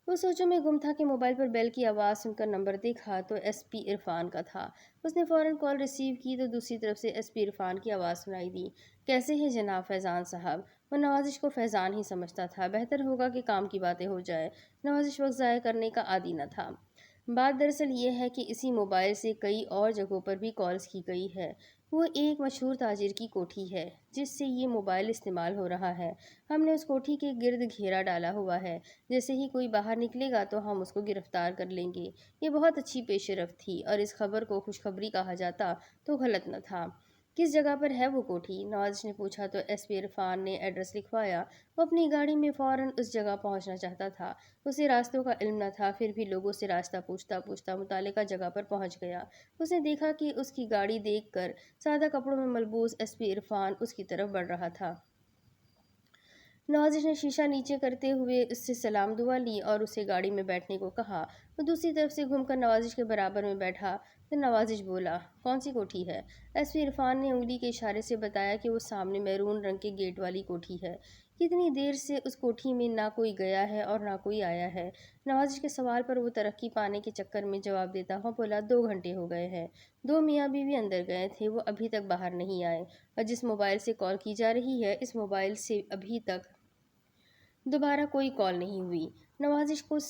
وہ سوچوں میں گم تھا کہ موبائل پر بیل کی آواز سن کر نمبر دیکھا تو ایس پی عرفان کا تھا۔ اس نے فوراً کال ریسیو کی تو دوسری طرف سے ایس پی عرفان کی آواز سنائی دی، کیسے ہیں جناب فیضان صاحب؟ وہ نوازش کو فیضان ہی سمجھتا تھا۔ بہتر ہوگا کہ کام کی باتیں ہو جائے، نوازش وقت ضائع کرنے کا عادی نہ تھا۔ بات دراصل یہ ہے کہ اسی موبائل سے کئی اور جگہوں پر بھی کالز کی گئی ہے۔ وہ ایک مشہور تاجر کی کوٹھی ہے جس سے یہ موبائل استعمال ہو رہا ہے۔ ہم نے اس کوٹھی کے گرد گھیرا ڈالا ہوا ہے، جیسے ہی کوئی باہر نکلے گا تو ہم اس کو گرفتار کر لیں گے۔ یہ بہت اچھی پیش رفت تھی اور اس خبر کو خوشخبری کہا جاتا تو غلط نہ تھا۔ کس جگہ پر ہے وہ کوٹھی؟ نوازش نے پوچھا تو ایس پی عرفان نے ایڈریس لکھوایا۔ وہ اپنی گاڑی میں فوراً اس جگہ پہنچنا چاہتا تھا۔ اسے راستوں کا علم نہ تھا، پھر بھی لوگوں سے راستہ پوچھتا متعلقہ جگہ پر پہنچ گیا۔ اس نے دیکھا کہ اس کی گاڑی دیکھ کر سادہ کپڑوں میں ملبوس ایس پی عرفان اس کی طرف بڑھ رہا تھا۔ نوازش نے شیشہ نیچے کرتے ہوئے اس سے سلام دعا لی اور اسے گاڑی میں بیٹھنے کو کہا۔ وہ دوسری طرف سے گھوم کر نوازش کے برابر میں بیٹھا تو نوازش بولا، کون سی کوٹھی ہے؟ ایس پی عرفان نے انگلی کے اشارے سے بتایا کہ وہ سامنے میرون رنگ کے گیٹ والی کوٹھی ہے۔ کتنی دیر سے اس کوٹھی میں نہ کوئی گیا ہے اور نہ کوئی آیا ہے؟ نوازش کے سوال پر وہ ترقی پانے کے چکر میں جواب دیتا ہوا بولا، 2 گھنٹے ہو گئے ہیں۔ 2 میاں بیوی اندر گئے تھے، وہ ابھی تک باہر نہیں آئے اور جس موبائل سے کال کی جا رہی ہے اس موبائل سے ابھی تک دوبارہ کوئی کال نہیں ہوئی۔ نوازش کی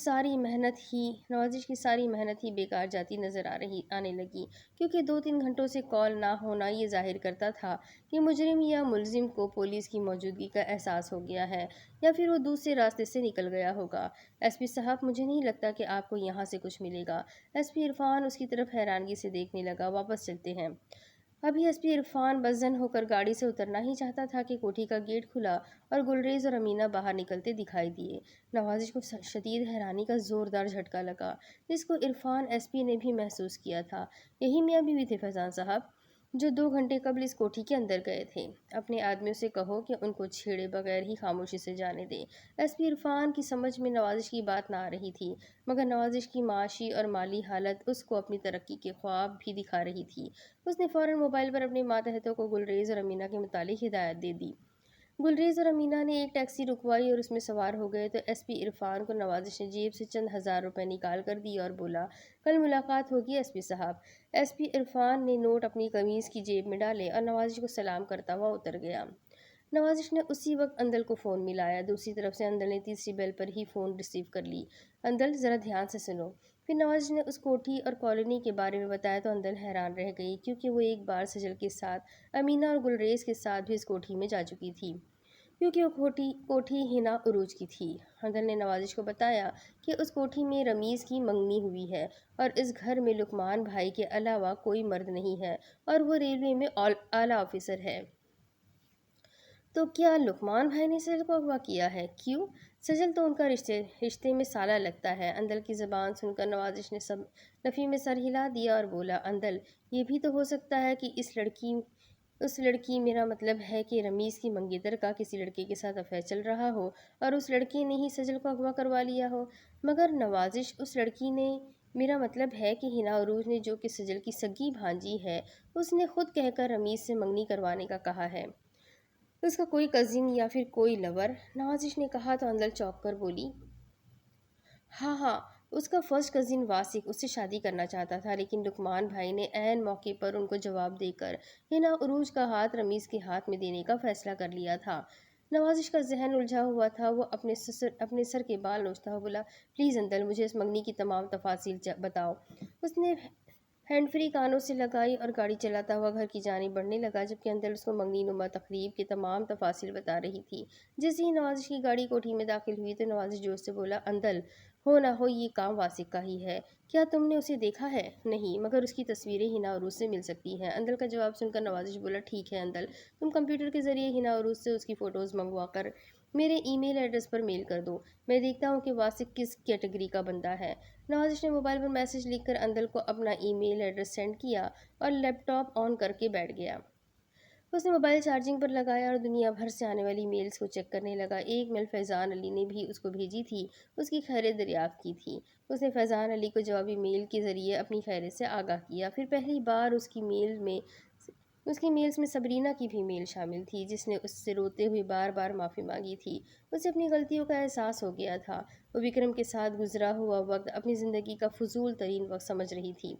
ساری محنت ہی بیکار جاتی نظر آنے لگی کیونکہ 2-3 گھنٹوں سے کال نہ ہونا یہ ظاہر کرتا تھا کہ مجرم یا ملزم کو پولیس کی موجودگی کا احساس ہو گیا ہے یا پھر وہ دوسرے راستے سے نکل گیا ہوگا۔ ایس پی صاحب، مجھے نہیں لگتا کہ آپ کو یہاں سے کچھ ملے گا۔ ایس پی عرفان اس کی طرف حیرانگی سے دیکھنے لگا۔ واپس چلتے ہیں۔ ابھی ایس پی عرفان بزن ہو کر گاڑی سے اترنا ہی چاہتا تھا کہ کوٹھی کا گیٹ کھلا اور گلریز اور امینہ باہر نکلتے دکھائی دیے۔ نوازش کو شدید حیرانی کا زوردار جھٹکا لگا جس کو عرفان ایس پی نے بھی محسوس کیا تھا۔ یہی میاں بیوی تھے فیضان صاحب جو 2 گھنٹے قبل اس کوٹھی کے اندر گئے تھے؟ اپنے آدمیوں سے کہو کہ ان کو چھیڑے بغیر ہی خاموشی سے جانے دیں۔ ایس پی عرفان کی سمجھ میں نوازش کی بات نہ آ رہی تھی، مگر نوازش کی معاشی اور مالی حالت اس کو اپنی ترقی کے خواب بھی دکھا رہی تھی۔ اس نے فوراً موبائل پر اپنے ماتحتوں کو گلریز اور امینہ کے متعلق ہدایت دے دی۔ گلریز اور امینہ نے ایک ٹیکسی رکوائی اور اس میں سوار ہو گئے تو ایس پی عرفان کو نوازش نے جیب سے چند ہزار روپے نکال کر دی اور بولا، کل ملاقات ہوگی ایس پی صاحب۔ ایس پی عرفان نے نوٹ اپنی قمیض کی جیب میں ڈالے اور نوازش کو سلام کرتا ہوا اتر گیا۔ نوازش نے اسی وقت اندل کو فون ملایا۔ دوسری طرف سے اندل نے تیسری بیل پر ہی فون ریسیو کر لی۔ اندل، ذرا دھیان سے سنو۔ پھر نوازش نے اس کوٹھی اور کالونی کے بارے میں بتایا تو اندل حیران رہ گئی، کیونکہ وہ ایک بار سجل کے ساتھ، امینہ اور گلریز کے ساتھ بھی اس کوٹھی میں جا چکی تھی، کیونکہ وہ کوٹھی ہنا عروج کی تھی۔ اندل نے نوازش کو بتایا کہ اس کوٹھی میں رمیز کی منگنی ہوئی ہے اور اس گھر میں لقمان بھائی کے علاوہ کوئی مرد نہیں ہے اور وہ ریلوے میں اعلیٰ آفیسر ہے۔ تو کیا لقمان بھائی نے سجل کو اغوا کیا ہے؟ کیوں؟ سجل تو ان کا رشتے میں سالہ لگتا ہے۔ اندل کی زبان سن کر نوازش نے نفی میں سر ہلا دیا اور بولا، اندل، یہ بھی تو ہو سکتا ہے کہ اس لڑکی میرا مطلب ہے کہ رمیز کی منگیتر کا کسی لڑکے کے ساتھ افیئر چل رہا ہو اور اس لڑکے نے ہی سجل کو اغوا کروا لیا ہو۔ مگر نوازش، اس لڑکی نے، میرا مطلب ہے کہ ہنا عروج نے، جو کہ سجل کی سگی بھانجی ہے، اس نے خود کہہ کر رمیز سے منگنی کروانے کا کہا ہے۔ اس کا کوئی کزن یا پھر کوئی لور؟ نوازش نے کہا تو اندل چونک کر بولی، ہاں، اس کا فرسٹ کزن واسق اس سے شادی کرنا چاہتا تھا، لیکن لقمان بھائی نے عین موقع پر ان کو جواب دے کر ہنا عروج کا ہاتھ رمیز کے ہاتھ میں دینے کا فیصلہ کر لیا تھا۔ نوازش کا ذہن الجھا ہوا تھا۔ وہ اپنے سر کے بال نوچتا ہوا بولا، پلیز اندل، مجھے اس منگنی کی تمام تفاصیل بتاؤ۔ اس نے ہینڈ فری کانوں سے لگائی اور گاڑی چلاتا ہوا گھر کی جانب بڑھنے لگا، جبکہ اندل اس کو منگنی نما تقریب کی تمام تفاصیل بتا رہی تھی۔ جیسے ہی نوازش کی گاڑی کوٹھی میں داخل ہوئی تو نوازش جوش سے بولا، اندل، ہو نہ ہو یہ کام واسق کا ہی ہے۔ کیا تم نے اسے دیکھا ہے؟ نہیں، مگر اس کی تصویریں ہنا عروج سے مل سکتی ہیں۔ اندل کا جواب سن کر نوازش بولا، ٹھیک ہے اندل، تم کمپیوٹر کے ذریعے ہنا عروج سے اس کی فوٹوز منگوا کر میرے ای میل ایڈریس پر میل کر دو۔ میں دیکھتا ہوں کہ واسق کس کیٹیگری کا بندہ ہے۔ نوازش نے موبائل پر میسج لکھ کر اندل کو اپنا ای میل ایڈریس سینڈ کیا اور لیپ ٹاپ آن کر کے بیٹھ گیا۔ اس نے موبائل چارجنگ پر لگایا اور دنیا بھر سے آنے والی میلز کو چیک کرنے لگا۔ ایک میل فیضان علی نے بھی اس کو بھیجی تھی، اس کی خیریت دریافت کی تھی۔ اس نے فیضان علی کو جوابی میل کے ذریعے اپنی خیریت سے آگاہ کیا۔ پھر پہلی بار اس کی میلز میں سبرینا کی بھی میل شامل تھی، جس نے اس سے روتے ہوئے بار بار معافی مانگی تھی۔ اسے اپنی غلطیوں کا احساس ہو گیا تھا۔ وہ وکرم کے ساتھ گزرا ہوا وقت اپنی زندگی کا فضول ترین وقت سمجھ رہی تھی۔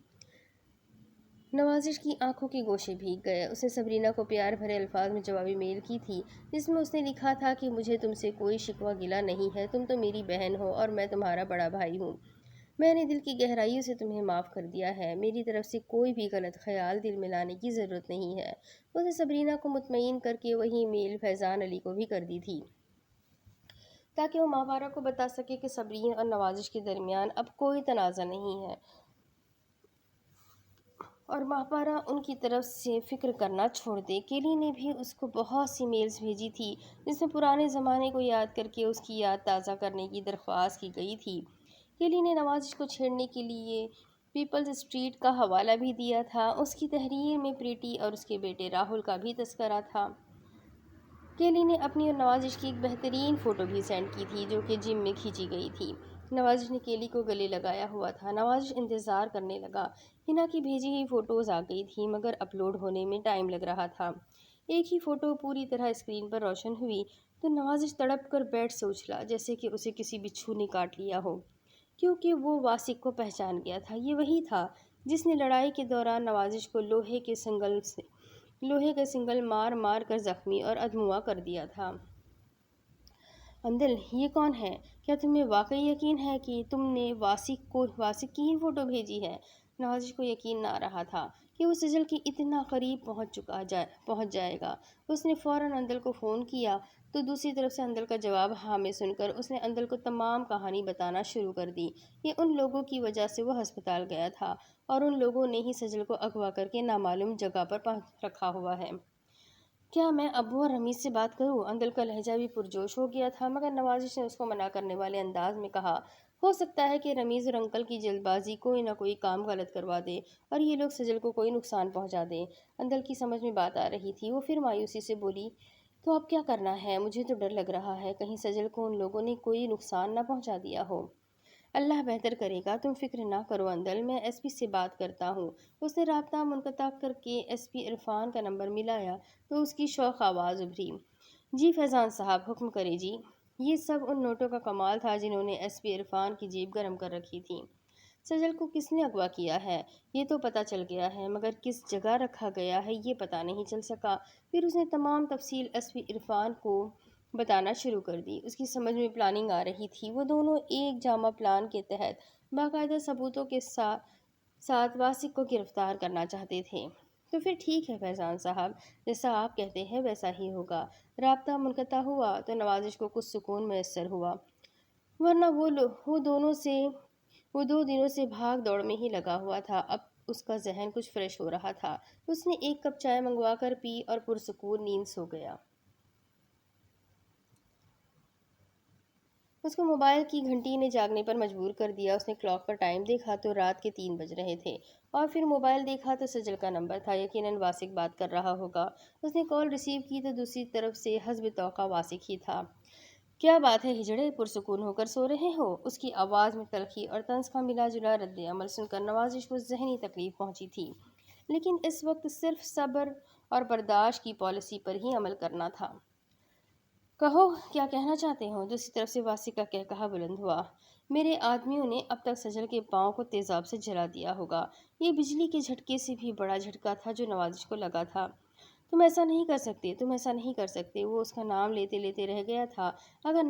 نوازش کی آنکھوں کے گوشے بھیگ گئے۔ اس نے سبرینا کو پیار بھرے الفاظ میں جوابی میل کی تھی، جس میں اس نے لکھا تھا کہ مجھے تم سے کوئی شکوہ گلہ نہیں ہے، تم تو میری بہن ہو اور میں تمہارا بڑا بھائی ہوں۔ میں نے دل کی گہرائیوں سے تمہیں معاف کر دیا ہے۔ میری طرف سے کوئی بھی غلط خیال دل میں لانے کی ضرورت نہیں ہے۔ اس نے سبرینا کو مطمئن کر کے وہی میل فیضان علی کو بھی کر دی تھی، تاکہ وہ ماہوارہ کو بتا سکے کہ سبرین اور نوازش کے درمیان اب کوئی تنازع نہیں ہے اور ماہوارہ ان کی طرف سے فکر کرنا چھوڑ دے۔ کیلی نے بھی اس کو بہت سی میلز بھیجی تھی، جس میں پرانے زمانے کو یاد کر کے اس کی یاد تازہ کرنے کی درخواست کی گئی تھی۔ کیلی نے نوازش کو چھیڑنے کے لیے پیپلز اسٹریٹ کا حوالہ بھی دیا تھا۔ اس کی تحریر میں پریٹی اور اس کے بیٹے راہل کا بھی تذکرہ تھا۔ کیلی نے اپنی اور نوازش کی ایک بہترین فوٹو بھی سینڈ کی تھی، جو کہ جم میں کھینچی گئی تھی۔ نوازش نے کیلی کو گلے لگایا ہوا تھا۔ نوازش انتظار کرنے لگا۔ ہنا کی بھیجی ہوئی فوٹوز آ گئی تھیں، مگر اپلوڈ ہونے میں ٹائم لگ رہا تھا۔ ایک ہی فوٹو پوری طرح اسکرین پر روشن ہوئی تو نوازش تڑپ کر بیڈ سے اچھلا، جیسے کہ اسے کسی بچھو نے کاٹ لیا ہو، کیونکہ وہ واسق کو پہچان گیا تھا۔ یہ وہی تھا جس نے لڑائی کے دوران نوازش کو لوہے کے سنگل مار مار کر زخمی اور ادھموا کر دیا تھا۔ اندل، یہ کون ہے؟ کیا تمہیں واقعی یقین ہے کہ تم نے واسق کی ہی فوٹو بھیجی ہے؟ نوازش کو یقین نہ آ رہا تھا کہ وہ سجل کے اتنا قریب پہنچ جائے گا۔ اس نے فوراً اندل کو فون کیا تو دوسری طرف سے اندل کا جواب ہاں میں سن کر اس نے اندل کو تمام کہانی بتانا شروع کر دی کہ ان لوگوں کی وجہ سے وہ ہسپتال گیا تھا اور ان لوگوں نے ہی سجل کو اغوا کر کے نامعلوم جگہ پر رکھا ہوا ہے۔ کیا میں ابو اور رمیز سے بات کروں؟ اندل کا لہجہ بھی پرجوش ہو گیا تھا، مگر نوازش نے اس کو منع کرنے والے انداز میں کہا، ہو سکتا ہے کہ رمیز اور انکل کی جلد بازی کوئی نہ کوئی کام غلط کروا دے اور یہ لوگ سجل کو کوئی نقصان پہنچا دیں۔ اندل کی سمجھ میں بات آ رہی تھی۔ وہ پھر مایوسی سے بولی، تو اب کیا کرنا ہے؟ مجھے تو ڈر لگ رہا ہے کہیں سجل کو ان لوگوں نے کوئی نقصان نہ پہنچا دیا ہو۔ اللہ بہتر کرے گا، تم فکر نہ کرو اندل، میں ایس پی سے بات کرتا ہوں۔ اس نے رابطہ منقطع کر کے ایس پی عرفان کا نمبر ملایا تو اس کی شوخ آواز ابھری، جی فیضان صاحب حکم کرے جی۔ یہ سب ان نوٹوں کا کمال تھا جنہوں نے ایس پی عرفان کی جیب گرم کر رکھی تھی۔ سجل کو کس نے اغوا کیا ہے یہ تو پتہ چل گیا ہے، مگر کس جگہ رکھا گیا ہے یہ پتہ نہیں چل سکا۔ پھر اس نے تمام تفصیل ایس پی عرفان کو بتانا شروع کر دی۔ اس کی سمجھ میں پلاننگ آ رہی تھی۔ وہ دونوں ایک جامع پلان کے تحت باقاعدہ ثبوتوں کے ساتھ واسق کو گرفتار کرنا چاہتے تھے۔ تو پھر ٹھیک ہے فیضان صاحب، جیسا آپ کہتے ہیں ویسا ہی ہوگا۔ رابطہ منقطع ہوا تو نوازش کو کچھ سکون میسر ہوا، ورنہ وہ 2 دنوں سے بھاگ دوڑ میں ہی لگا ہوا تھا۔ اب اس کا ذہن کچھ فریش ہو رہا تھا۔ اس نے ایک کپ چائے منگوا کر پی اور پرسکون نیند سو گیا۔ اس کو موبائل کی گھنٹی نے جاگنے پر مجبور کر دیا۔ اس نے کلاک پر ٹائم دیکھا تو رات کے 3 بج رہے تھے، اور پھر موبائل دیکھا تو سجل کا نمبر تھا۔ یقیناً واسق بات کر رہا ہوگا۔ اس نے کال ریسیو کی تو دوسری طرف سے حسب توقع واسق ہی تھا۔ کیا بات ہے ہجڑے، پرسکون ہو کر سو رہے ہو؟ اس کی آواز میں تلخی اور طنز کا ملا جلا رد عمل سن کر نوازش کو ذہنی تکلیف پہنچی تھی، لیکن اس وقت صرف صبر اور برداشت کی پالیسی پر ہی عمل کرنا تھا۔ کہو کیا کہنا چاہتے ہو؟ دوسری طرف سے واسق کا کہا بلند ہوا۔ میرے آدمیوں نے اب تک سجل کے پاؤں کو تیزاب سے جلا دیا ہوگا۔ یہ بجلی کے جھٹکے سے بھی بڑا جھٹکا تھا جو نوازش کو لگا تھا۔ تم ایسا نہیں کر سکتے، تم ایسا نہیں کر سکتے۔ وہ اس کا نام لیتے لیتے رہ گیا تھا۔ اگر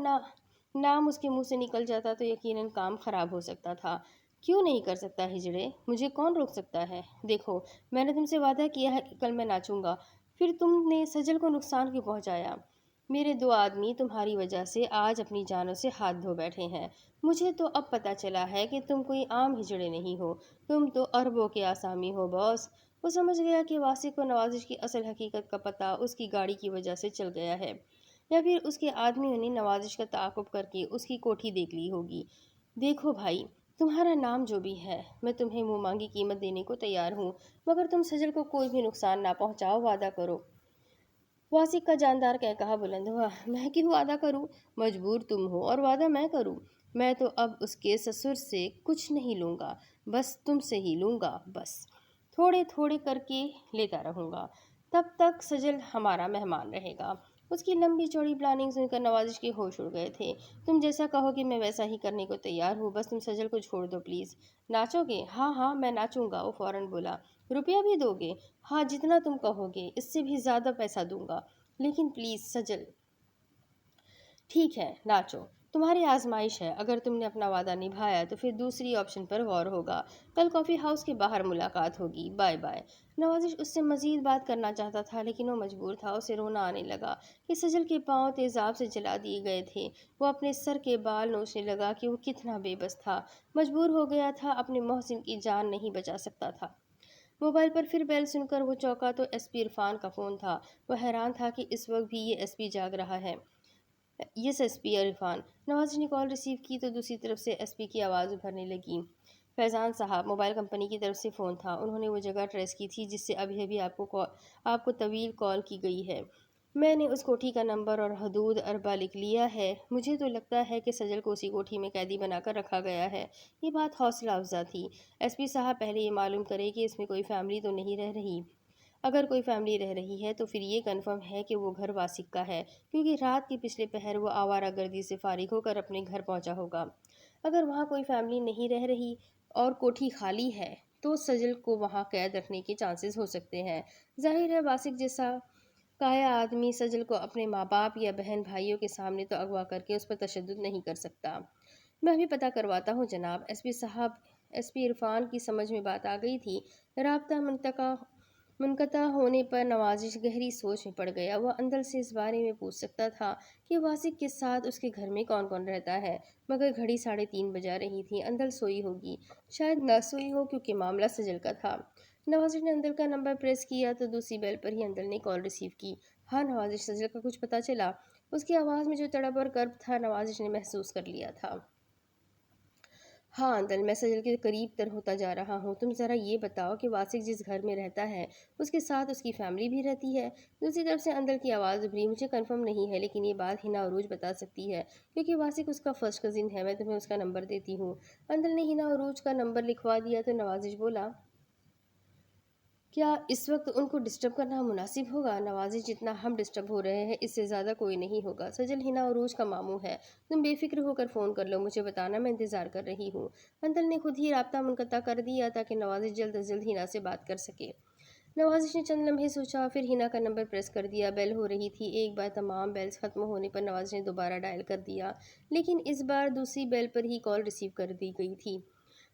نام اس کے منہ سے نکل جاتا تو یقیناً کام خراب ہو سکتا تھا۔ کیوں نہیں کر سکتا ہجڑے؟ مجھے کون روک سکتا ہے؟ دیکھو، میں نے تم سے وعدہ کیا ہے کہ کل میں ناچوں گا، پھر تم نے سجل کو نقصان کیوں پہنچایا؟ میرے 2 آدمی تمہاری وجہ سے آج اپنی جانوں سے ہاتھ دھو بیٹھے ہیں۔ مجھے تو اب پتہ چلا ہے کہ تم کوئی عام ہجڑے نہیں ہو، تم تو اربوں کے آسامی ہو باس۔ وہ سمجھ گیا کہ واسق کو نوازش کی اصل حقیقت کا پتہ اس کی گاڑی کی وجہ سے چل گیا ہے، یا پھر اس کے آدمیوں نے نوازش کا تعاقب کر کے اس کی کوٹھی دیکھ لی ہوگی۔ دیکھو بھائی، تمہارا نام جو بھی ہے، میں تمہیں منہ مانگی قیمت دینے کو تیار ہوں، مگر تم سجل کو کوئی بھی نقصان نہ پہنچاؤ، وعدہ کرو۔ واسق کا جاندار کہا بلند ہوا۔ میں کیوں وعدہ کروں؟ مجبور تم ہو اور وعدہ میں کروں؟ میں تو اب اس کے سسر سے کچھ نہیں لوں گا، بس تم سے ہی لوں گا، بس تھوڑے تھوڑے کر کے لیتا رہوں گا۔ تب تک سجل ہمارا مہمان رہے گا۔ اس کی لمبی چوڑی پلاننگ سن کر نوازش کے ہوش اڑ گئے تھے۔ تم جیسا کہو گے میں ویسا ہی کرنے کو تیار ہوں، بس تم سجل کو چھوڑ دو پلیز۔ ناچو گے؟ ہاں ہاں میں ناچوں گا، وہ فوراً بولا۔ روپیہ بھی دو گے؟ ہاں جتنا تم کہو گے، اس سے بھی زیادہ پیسہ دوں گا، لیکن پلیز سجل۔ ٹھیک ہے ناچو، تمہاری آزمائش ہے۔ اگر تم نے اپنا وعدہ نبھایا تو پھر دوسری آپشن پر غور ہوگا۔ کل کافی ہاؤس کے باہر ملاقات ہوگی، بائے بائے۔ نوازش اس سے مزید بات کرنا چاہتا تھا لیکن وہ مجبور تھا۔ اسے رونا آنے لگا کہ سجل کے پاؤں تیزاب سے جلا دیے گئے تھے۔ وہ اپنے سر کے بال نوچنے لگا کہ وہ کتنا بے بس تھا، مجبور ہو گیا تھا، اپنے محسن کی جان نہیں بچا سکتا تھا۔ موبائل پر پھر بیل سن کر وہ چونکا تو ایس پی عرفان کا فون تھا۔ وہ حیران تھا کہ اس وقت بھی یہ ایس پی جاگ رہا ہے۔ یس ایس پی عرفان۔ نوازش نے کال ریسیو کی تو دوسری طرف سے ایس پی کی آواز ابھرنے لگی۔ فیضان صاحب، موبائل کمپنی کی طرف سے فون تھا۔ انہوں نے وہ جگہ ٹریس کی تھی جس سے ابھی ابھی آپ کو طویل کال کی گئی ہے۔ میں نے اس کوٹھی کا نمبر اور حدود اربہ لکھ لیا ہے۔ مجھے تو لگتا ہے کہ سجل کو اسی کوٹھی میں قیدی بنا کر رکھا گیا ہے۔ یہ بات حوصلہ افزا تھی۔ ایس پی صاحب پہلے یہ معلوم کرے کہ اس میں کوئی فیملی تو نہیں رہ رہی۔ اگر کوئی فیملی رہ رہی ہے تو پھر یہ کنفرم ہے کہ وہ گھر واسق کا ہے، کیونکہ رات کے پچھلے پہر وہ آوارہ گردی سے فارغ ہو کر اپنے گھر پہنچا ہوگا۔ اگر وہاں کوئی فیملی نہیں رہ رہی اور کوٹھی خالی ہے تو سجل کو وہاں قید رکھنے کے چانسز ہو سکتے ہیں۔ ظاہر ہے واسق جیسا کایا آدمی سجل کو اپنے ماں باپ یا بہن بھائیوں کے سامنے تو اغوا کر کے اس پر تشدد نہیں کر سکتا۔ میں ابھی پتہ کرواتا ہوں جناب۔ ایس پی صاحب، ایس پی عرفان کی سمجھ میں بات آ گئی تھی۔ رابطہ منقطع ہونے پر نوازش گہری سوچ میں پڑ گیا۔ وہ اندر سے اس بارے میں پوچھ سکتا تھا کہ واسق کے ساتھ اس کے گھر میں کون کون رہتا ہے، مگر گھڑی 3:30 بجا رہی تھی۔ اندر سوئی ہوگی، شاید نہ سوئی ہو کیونکہ معاملہ سجل کا تھا۔ نوازش نے اندر کا نمبر پریس کیا تو دوسری بیل پر ہی اندر نے کال ریسیو کی۔ ہاں نوازش، سجل کا کچھ پتہ چلا؟ اس کی آواز میں جو تڑپ اور کرب تھا نوازش نے محسوس کر لیا تھا۔ ہاں اندل، میں سجل کے قریب تر ہوتا جا رہا ہوں۔ تم ذرا یہ بتاؤ کہ واسق جس گھر میں رہتا ہے اس کے ساتھ اس کی فیملی بھی رہتی ہے؟ دوسری طرف سے اندل کی آواز ابھری۔ مجھے کنفرم نہیں ہے لیکن یہ بات ہنا عروج بتا سکتی ہے کیونکہ واسق اس کا فرسٹ کزن ہے۔ میں تمہیں اس کا نمبر دیتی ہوں۔ اندل نے ہنا عروج کا نمبر لکھوا دیا تو نوازش بولا، کیا اس وقت ان کو ڈسٹرب کرنا مناسب ہوگا؟ نوازش جتنا ہم ڈسٹرب ہو رہے ہیں اس سے زیادہ کوئی نہیں ہوگا۔ سجل ہنا عروج کا ماموں ہے، تم بے فکر ہو کر فون کر لو، مجھے بتانا، میں انتظار کر رہی ہوں۔ انتل نے خود ہی رابطہ منقطع کر دیا تاکہ نوازش جلد از جلد ہنا سے بات کر سکے۔ نوازش نے چند لمحے سوچا، پھر ہنا کا نمبر پریس کر دیا۔ بیل ہو رہی تھی۔ ایک بار تمام بیلز ختم ہونے پر نوازش نے دوبارہ ڈائل کر دیا، لیکن اس بار دوسری بیل پر ہی کال ریسیو کر دی گئی تھی۔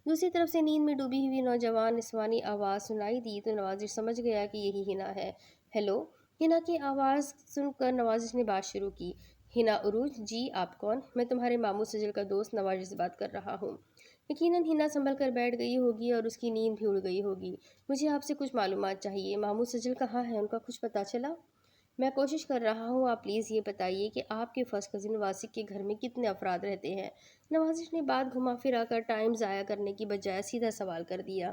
دوسری طرف سے نیند میں ڈوبی ہوئی نوجوان نسوانی آواز سنائی دی تو نوازش سمجھ گیا کہ یہی ہنا ہے۔ ہیلو! ہنا کی آواز سن کر نوازش نے بات شروع کی۔ ہنا عروج، جی آپ کون؟ میں تمہارے ماموں سجل کا دوست نوازش سے بات کر رہا ہوں۔ یقیناً ہنا سنبھل کر بیٹھ گئی ہوگی اور اس کی نیند بھی اڑ گئی ہوگی۔ مجھے آپ سے کچھ معلومات چاہیے۔ ماموں سجل کہاں ہے؟ ان کا کچھ پتہ چلا؟ میں کوشش کر رہا ہوں، آپ پلیز یہ بتائیے کہ آپ کے فرسٹ کزن واسق کے گھر میں کتنے افراد رہتے ہیں؟ نوازش نے بات گھما پھرا کر ٹائم ضائع کرنے کی بجائے سیدھا سوال کر دیا۔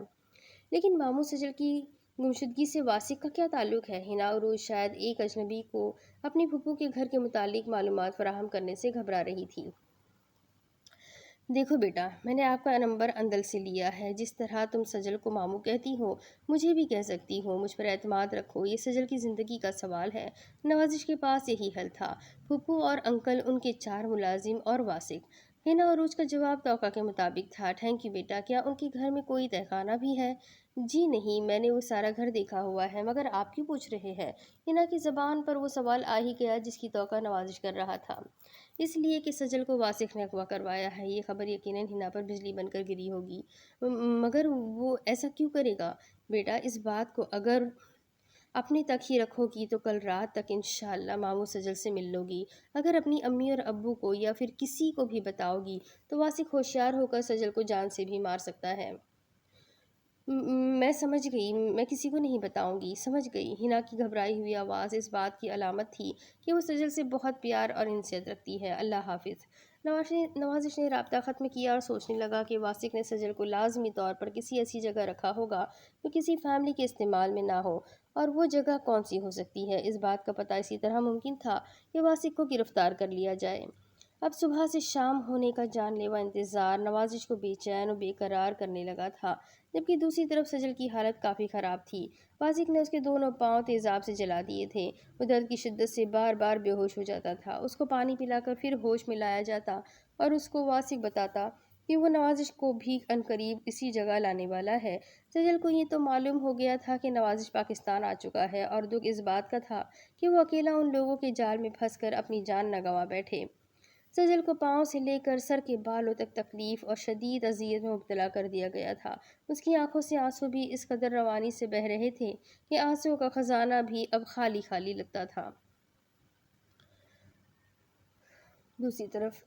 لیکن ماموں سجل کی گمشدگی سے واسق کا کیا تعلق ہے؟ ہنا عروج شاید ایک اجنبی کو اپنی پھپھو کے گھر کے متعلق معلومات فراہم کرنے سے گھبرا رہی تھی۔ دیکھو بیٹا، میں نے آپ کا نمبر اندل سے لیا ہے۔ جس طرح تم سجل کو ماموں کہتی ہو، مجھے بھی کہہ سکتی ہو۔ مجھ پر اعتماد رکھو، یہ سجل کی زندگی کا سوال ہے۔ نوازش کے پاس یہی حل تھا، پھپھو اور انکل، ان کے 4 ملازم اور واسق۔ ہنا عروج کا جواب توقع کے مطابق تھا۔ تھینک یو بیٹا، کیا ان کے گھر میں کوئی تہخانہ بھی ہے؟ جی نہیں، میں نے وہ سارا گھر دیکھا ہوا ہے، مگر آپ کیوں پوچھ رہے ہیں؟ ہنا کی زبان پر وہ سوال آ ہی گیا جس کی توقع نوازش کر رہا تھا۔ اس لیے کہ سجل کو واسق نے اغوا کروایا ہے۔ یہ خبر یقیناً ہنا پر بجلی بن کر گری ہوگی۔ مگر وہ ایسا کیوں کرے گا؟ بیٹا، اس بات کو اگر اپنے تک ہی رکھو گی تو کل رات تک انشاءاللہ ماموں سجل سے مل لو گی۔ اگر اپنی امی اور ابو کو یا پھر کسی کو بھی بتاؤ گی تو واسق ہوشیار ہو کر سجل کو جان سے بھی مار سکتا ہے۔ میں سمجھ گئی، میں کسی کو نہیں بتاؤں گی۔ سمجھ گئی؟ ہنا کی گھبرائی ہوئی آواز اس بات کی علامت تھی کہ وہ سجل سے بہت پیار اور انسیت رکھتی ہے۔ اللہ حافظ۔ نوازش نے رابطہ ختم کیا اور سوچنے لگا کہ واسق نے سجل کو لازمی طور پر کسی ایسی جگہ رکھا ہوگا جو کسی فیملی کے استعمال میں نہ ہو، اور وہ جگہ کون سی ہو سکتی ہے؟ اس بات کا پتہ اسی طرح ممکن تھا کہ واسق کو گرفتار کر لیا جائے۔ اب صبح سے شام ہونے کا جان لیوا انتظار نوازش کو بے چین و بے قرار کرنے لگا تھا، جبکہ دوسری طرف سجل کی حالت کافی خراب تھی۔ واسق نے اس کے دونوں پاؤں تیزاب سے جلا دیے تھے۔ وہ درد کی شدت سے بار بار بے ہوش ہو جاتا تھا۔ اس کو پانی پلا کر پھر ہوش میں لایا جاتا اور اس کو واسق بتاتا کہ وہ نوازش کو بھی عنقریب اسی جگہ لانے والا ہے۔ سجل کو یہ تو معلوم ہو گیا تھا کہ نوازش پاکستان آ چکا ہے، اور دکھ اس بات کا تھا کہ وہ اکیلا ان لوگوں کے جال میں پھنس کر اپنی جان نہ گنوا بیٹھے۔ سجل کو پاؤں سے لے کر سر کے بالوں تک تکلیف اور شدید اذیت میں مبتلا کر دیا گیا تھا۔ اس کی آنکھوں سے آنسو بھی اس قدر روانی سے بہہ رہے تھے کہ آنسوؤں کا خزانہ بھی اب خالی خالی لگتا تھا۔ دوسری طرف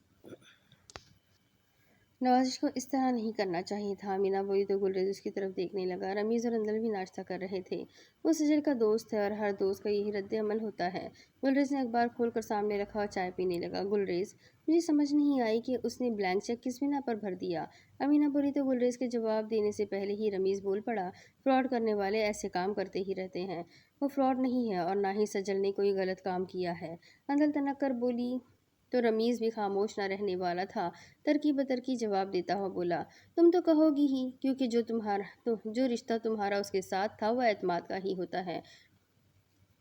نوازش کو اس طرح نہیں کرنا چاہیے تھا۔ امینا بولی تو گلریز اس کی طرف دیکھنے لگا۔ رمیز اور اندل بھی ناشتہ کر رہے تھے۔ وہ سجل کا دوست ہے اور ہر دوست کا یہی رد عمل ہوتا ہے۔ گلریز نے اخبار کھول کر سامنے رکھا اور چائے پینے لگا۔ گلریز، مجھے سمجھ نہیں آئی کہ اس نے بلینک چیک کس بنا پر بھر دیا؟ امینا بولی تو گلریز کے جواب دینے سے پہلے ہی رمیز بول پڑا، فراڈ کرنے والے ایسے کام کرتے ہی رہتے ہیں۔ وہ فراڈ نہیں ہے اور نہ ہی سجل نے کوئی غلط کام کیا ہے۔ اندل تنک کر بولی تو رمیز بھی خاموش نہ رہنے والا تھا۔ ترکی بترکی جواب دیتا ہوا بولا، تم تو کہو گی ہی، کیونکہ جو رشتہ تمہارا اس کے ساتھ تھا وہ اعتماد کا ہی ہوتا ہے۔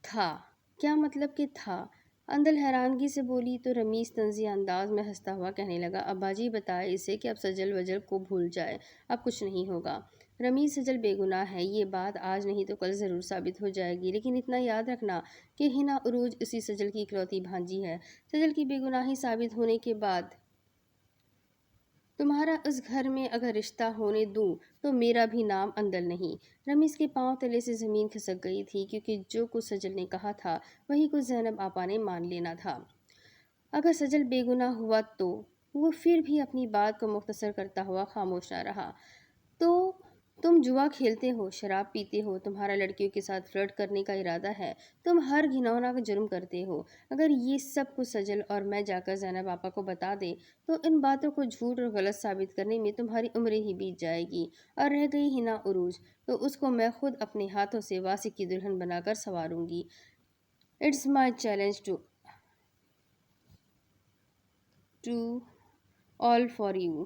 تھا؟ کیا مطلب کہ تھا؟ اندل حیرانگی سے بولی تو رمیز طنزیہ انداز میں ہنستا ہوا کہنے لگا، ابا جی بتائے اسے کہ اب سجل وجل کو بھول جائے، اب کچھ نہیں ہوگا۔ رمیز، سجل بے گناہ ہے، یہ بات آج نہیں تو کل ضرور ثابت ہو جائے گی، لیکن اتنا یاد رکھنا کہ ہنا عروج اسی سجل کی اکلوتی بھانجی ہے۔ سجل کی بے گناہی ثابت ہونے کے بعد تمہارا اس گھر میں اگر رشتہ ہونے دوں تو میرا بھی نام اندل نہیں۔ رمیز کے پاؤں تلے سے زمین کھسک گئی تھی، کیونکہ جو کچھ سجل نے کہا تھا وہی کچھ زینب آپا نے مان لینا تھا۔ اگر سجل بے گناہ ہوا تو وہ پھر بھی اپنی بات کو مختصر کرتا ہوا خاموش نہ رہا۔ تو تم جوا کھیلتے ہو، شراب پیتے ہو، تمہارا لڑکیوں کے ساتھ فلرٹ کرنے کا ارادہ ہے، تم ہر گھناؤنا جرم کرتے ہو۔ اگر یہ سب کچھ سجل اور میں جا کر زینب آپا کو بتا دیں تو ان باتوں کو جھوٹ اور غلط ثابت کرنے میں تمہاری عمریں ہی بیت جائے گی، اور رہ گئی ہنا عروج تو اس کو میں خود اپنے ہاتھوں سے واسق کی دلہن بنا کر سنواروں گی۔ It's my challenge to all for you.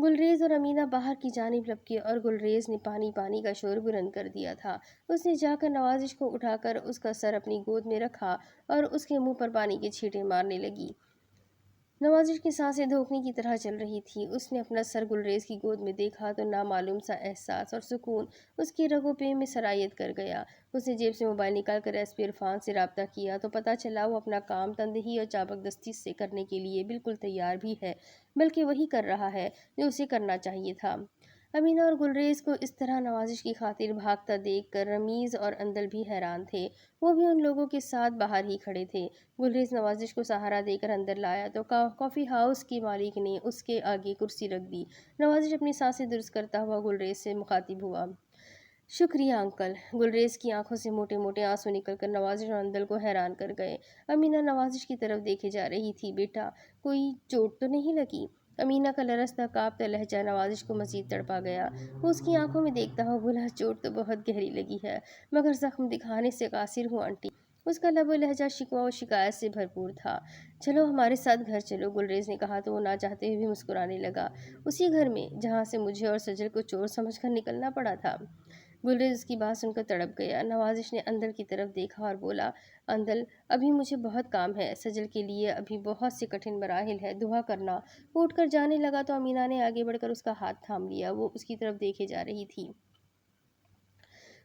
Gulrez اور امینہ باہر کی جانب لپکی اور گلریز نے پانی پانی کا شور بلند کر دیا تھا۔ اس نے جا کر نوازش کو اٹھا کر اس کا سر اپنی گود میں رکھا اور اس کے منہ پر پانی کے چھینٹے مارنے لگی۔ نوازش کی سانسیں دھوکنے کی طرح چل رہی تھی۔ اس نے اپنا سر گلریز کی گود میں دیکھا تو نامعلوم سا احساس اور سکون اس کی رگوں پہ میں سرایت کر گیا۔ اس نے جیب سے موبائل نکال کر ایس پی عرفان سے رابطہ کیا تو پتہ چلا وہ اپنا کام تندہی اور چابک دستی سے کرنے کے لیے بالکل تیار بھی ہے، بلکہ وہی کر رہا ہے جو اسے کرنا چاہیے تھا۔ امینہ اور گلریز کو اس طرح نوازش کی خاطر بھاگتا دیکھ کر رمیز اور اندل بھی حیران تھے۔ وہ بھی ان لوگوں کے ساتھ باہر ہی کھڑے تھے۔ گلریز نوازش کو سہارا دے کر اندر لایا تو کافی ہاؤس کی مالک نے اس کے آگے کرسی رکھ دی۔ نوازش اپنی سانسیں درست کرتا ہوا گلریز سے مخاطب ہوا۔ شکریہ انکل۔ گلریز کی آنکھوں سے موٹے موٹے آنسو نکل کر نوازش اور اندل کو حیران کر گئے۔ امینہ نوازش کی طرف دیکھے جا رہی تھی۔ بیٹا، کوئی چوٹ تو نہیں لگی؟ امینہ کا لرزتا کانپتا لہجہ نوازش کو مزید تڑپا گیا۔ وہ اس کی آنکھوں میں دیکھتا ہوا بولا، چوٹ تو بہت گہری لگی ہے، مگر زخم دکھانے سے قاصر ہوں آنٹی۔ اس کا لب و لہجہ شکوہ و شکایت سے بھرپور تھا۔ چلو ہمارے ساتھ گھر چلو، گلریز نے کہا تو وہ نہ چاہتے ہوئے بھی مسکرانے لگا۔ اسی گھر میں جہاں سے مجھے اور سجل کو چور سمجھ کر نکلنا پڑا تھا۔ گلریز اس کی بات سن کر تڑپ گیا۔ نوازش نے اندل کی طرف دیکھا اور بولا، اندل، ابھی مجھے بہت کام ہے، سجل کے لیے ابھی بہت سے کٹھن مراحل ہے، دعا کرنا۔ وہ اٹھ کر جانے لگا تو امینہ نے آگے بڑھ کر اس کا ہاتھ تھام لیا۔ وہ اس کی طرف دیکھے جا رہی تھی۔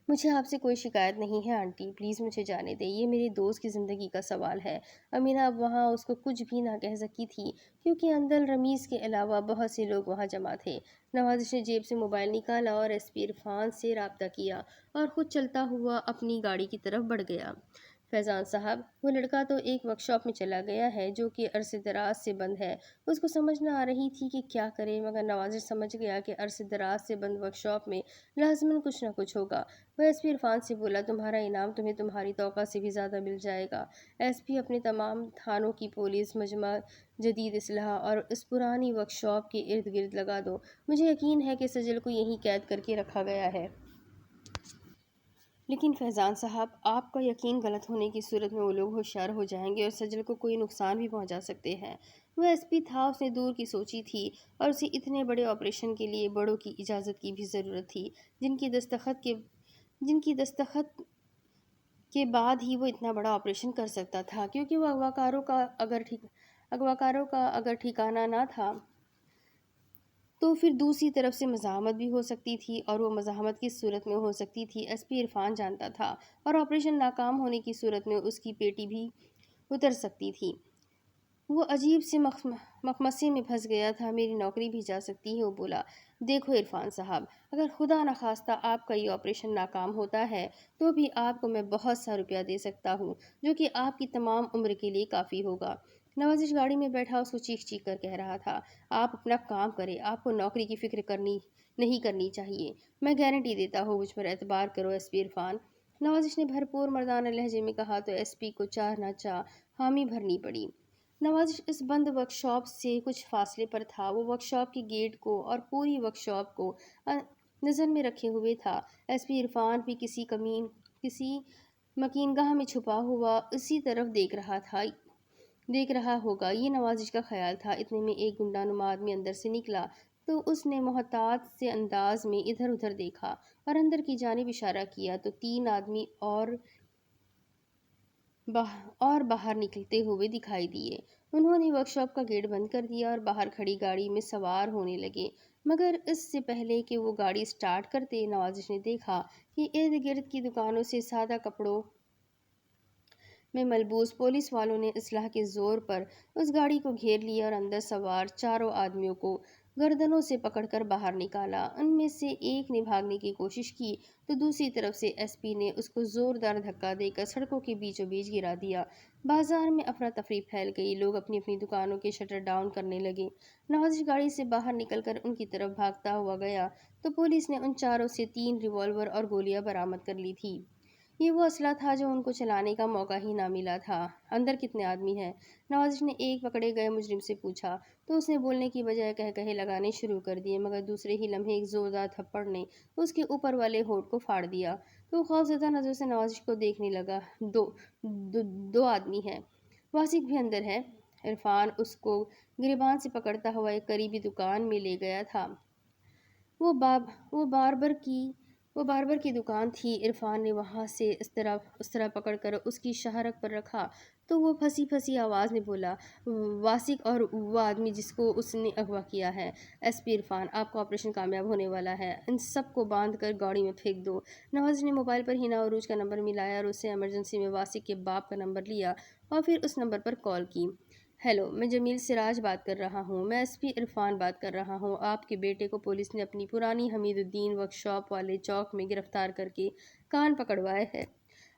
مجھے آپ سے کوئی شکایت نہیں ہے آنٹی، پلیز مجھے جانے دیں، یہ میرے دوست کی زندگی کا سوال ہے۔ امینہ اب وہاں اس کو کچھ بھی نہ کہہ سکی تھی کیونکہ اندل، رمیز کے علاوہ بہت سے لوگ وہاں جمع تھے۔ نوازش نے جیب سے موبائل نکالا اور ایس پی عرفان سے رابطہ کیا اور خود چلتا ہوا اپنی گاڑی کی طرف بڑھ گیا۔ فیضان صاحب، وہ لڑکا تو ایک ورک شاپ میں چلا گیا ہے جو کہ عرصے دراز سے بند ہے۔ اس کو سمجھ نہ آ رہی تھی کہ کیا کرے، مگر نوازش سمجھ گیا کہ عرصے دراز سے بند ورک شاپ میں لازماً کچھ نہ کچھ ہوگا۔ وہ ایس پی عرفان سے بولا، تمہارا انعام تمہیں تمہاری توقع سے بھی زیادہ مل جائے گا۔ ایس پی، اپنے تمام تھانوں کی پولیس مجمع جدید اسلحہ اور اس پرانی ورک شاپ کے ارد گرد لگا دو۔ مجھے یقین ہے کہ سجل کو یہیں قید کر کے رکھا گیا ہے۔ لیکن فیضان صاحب، آپ کا یقین غلط ہونے کی صورت میں وہ لوگ ہوشیار ہو جائیں گے اور سجل کو کوئی نقصان بھی پہنچا سکتے ہیں۔ وہ ایس پی تھا، اس نے دور کی سوچی تھی اور اسے اتنے بڑے آپریشن کے لیے بڑوں کی اجازت کی بھی ضرورت تھی، جن کی دستخط کے بعد ہی وہ اتنا بڑا آپریشن کر سکتا تھا، کیونکہ وہ اغواکاروں کا اگر ٹھکانہ نہ تھا تو پھر دوسری طرف سے مزاحمت بھی ہو سکتی تھی، اور وہ مزاحمت کس صورت میں ہو سکتی تھی ایس پی عرفان جانتا تھا، اور آپریشن ناکام ہونے کی صورت میں اس کی پیٹی بھی اتر سکتی تھی۔ وہ عجیب سے مخمصے میں پھنس گیا تھا۔ میری نوکری بھی جا سکتی ہے، وہ بولا۔ دیکھو عرفان صاحب، اگر خدا نخواستہ آپ کا یہ آپریشن ناکام ہوتا ہے تو بھی آپ کو میں بہت سا روپیہ دے سکتا ہوں، جو کہ آپ کی تمام عمر کے لیے کافی ہوگا۔ نوازش گاڑی میں بیٹھا اس کو چیخ چیخ کر کہہ رہا تھا، آپ اپنا کام کریں، آپ کو نوکری کی فکر نہیں کرنی چاہیے۔ میں گارنٹی دیتا ہوں، مجھ پر اعتبار کرو ایس پی عرفان۔ نوازش نے بھرپور مردانہ لہجے میں کہا تو ایس پی کو چاہ نہ چاہ حامی بھرنی پڑی۔ نوازش اس بند ورک شاپ سے کچھ فاصلے پر تھا۔ وہ ورک شاپ کے گیٹ کو اور پوری ورک شاپ کو نظر میں رکھے ہوئے تھا۔ ایس پی عرفان بھی کسی مکین گاہ میں چھپا ہوا اسی طرف دیکھ رہا ہوگا، یہ نوازش کا خیال تھا۔ اتنے میں ایک گنڈا نما آدمی اندر سے نکلا تو اس نے محتاط سے انداز میں ادھر ادھر دیکھا اور اندر کی جانب اشارہ کیا تو 3 آدمی اور باہر نکلتے ہوئے دکھائی دیے۔ انہوں نے ورک شاپ کا گیٹ بند کر دیا اور باہر کھڑی گاڑی میں سوار ہونے لگے، مگر اس سے پہلے کہ وہ گاڑی سٹارٹ کرتے، نوازش نے دیکھا کہ ارد گرد کی دکانوں سے سادہ کپڑوں میں ملبوس پولیس والوں نے اسلحہ کے زور پر اس گاڑی کو گھیر لیا اور اندر سوار 4 آدمیوں کو گردنوں سے پکڑ کر باہر نکالا۔ ان میں سے ایک نے بھاگنے کی کوشش کی تو دوسری طرف سے ایس پی نے اس کو زوردار دھکا دے کر سڑکوں کے بیچوں بیچ گرا دیا۔ بازار میں افراتفری پھیل گئی، لوگ اپنی اپنی دکانوں کے شٹر ڈاؤن کرنے لگے۔ نوازش گاڑی سے باہر نکل کر ان کی طرف بھاگتا ہوا گیا تو پولیس نے ان چاروں سے 3 ریوالور اور گولیاں برآمد کر لی تھی۔ یہ وہ اسلحہ تھا جو ان کو چلانے کا موقع ہی نہ ملا تھا۔ اندر کتنے آدمی ہیں؟ نوازش نے ایک پکڑے گئے مجرم سے پوچھا تو اس نے بولنے کی بجائے کہے لگانے شروع کر دیے، مگر دوسرے ہی لمحے ایک زوردار تھپڑ نے اس کے اوپر والے ہونٹ کو پھاڑ دیا تو وہ خوفزدہ نظر سے نوازش کو دیکھنے لگا۔ دو آدمی ہیں، واسق بھی اندر ہے، عرفان اس کو گریبان سے پکڑتا ہوا ایک قریبی دکان میں لے گیا تھا۔ وہ باب وہ باربر کی دکان تھی۔ عرفان نے وہاں سے اس طرح پکڑ کر اس کی شہرک پر رکھا تو وہ پھنسی پھنسی آواز میں بولا، واسق اور وہ آدمی جس کو اس نے اغوا کیا ہے۔ ایس پی عرفان، آپ کا آپریشن کامیاب ہونے والا ہے، ان سب کو باندھ کر گاڑی میں پھینک دو۔ نوازش نے موبائل پر ہینا عروج کا نمبر ملایا اور اس سے ایمرجنسی میں واسق کے باپ کا نمبر لیا اور پھر اس نمبر پر کال کی۔ ہیلو، میں جمیل سراج بات کر رہا ہوں۔ میں ایس پی عرفان بات کر رہا ہوں۔ آپ کے بیٹے کو پولیس نے اپنی پرانی حمید الدین ورک شاپ والے چوک میں گرفتار کر کے کان پکڑوائے ہے۔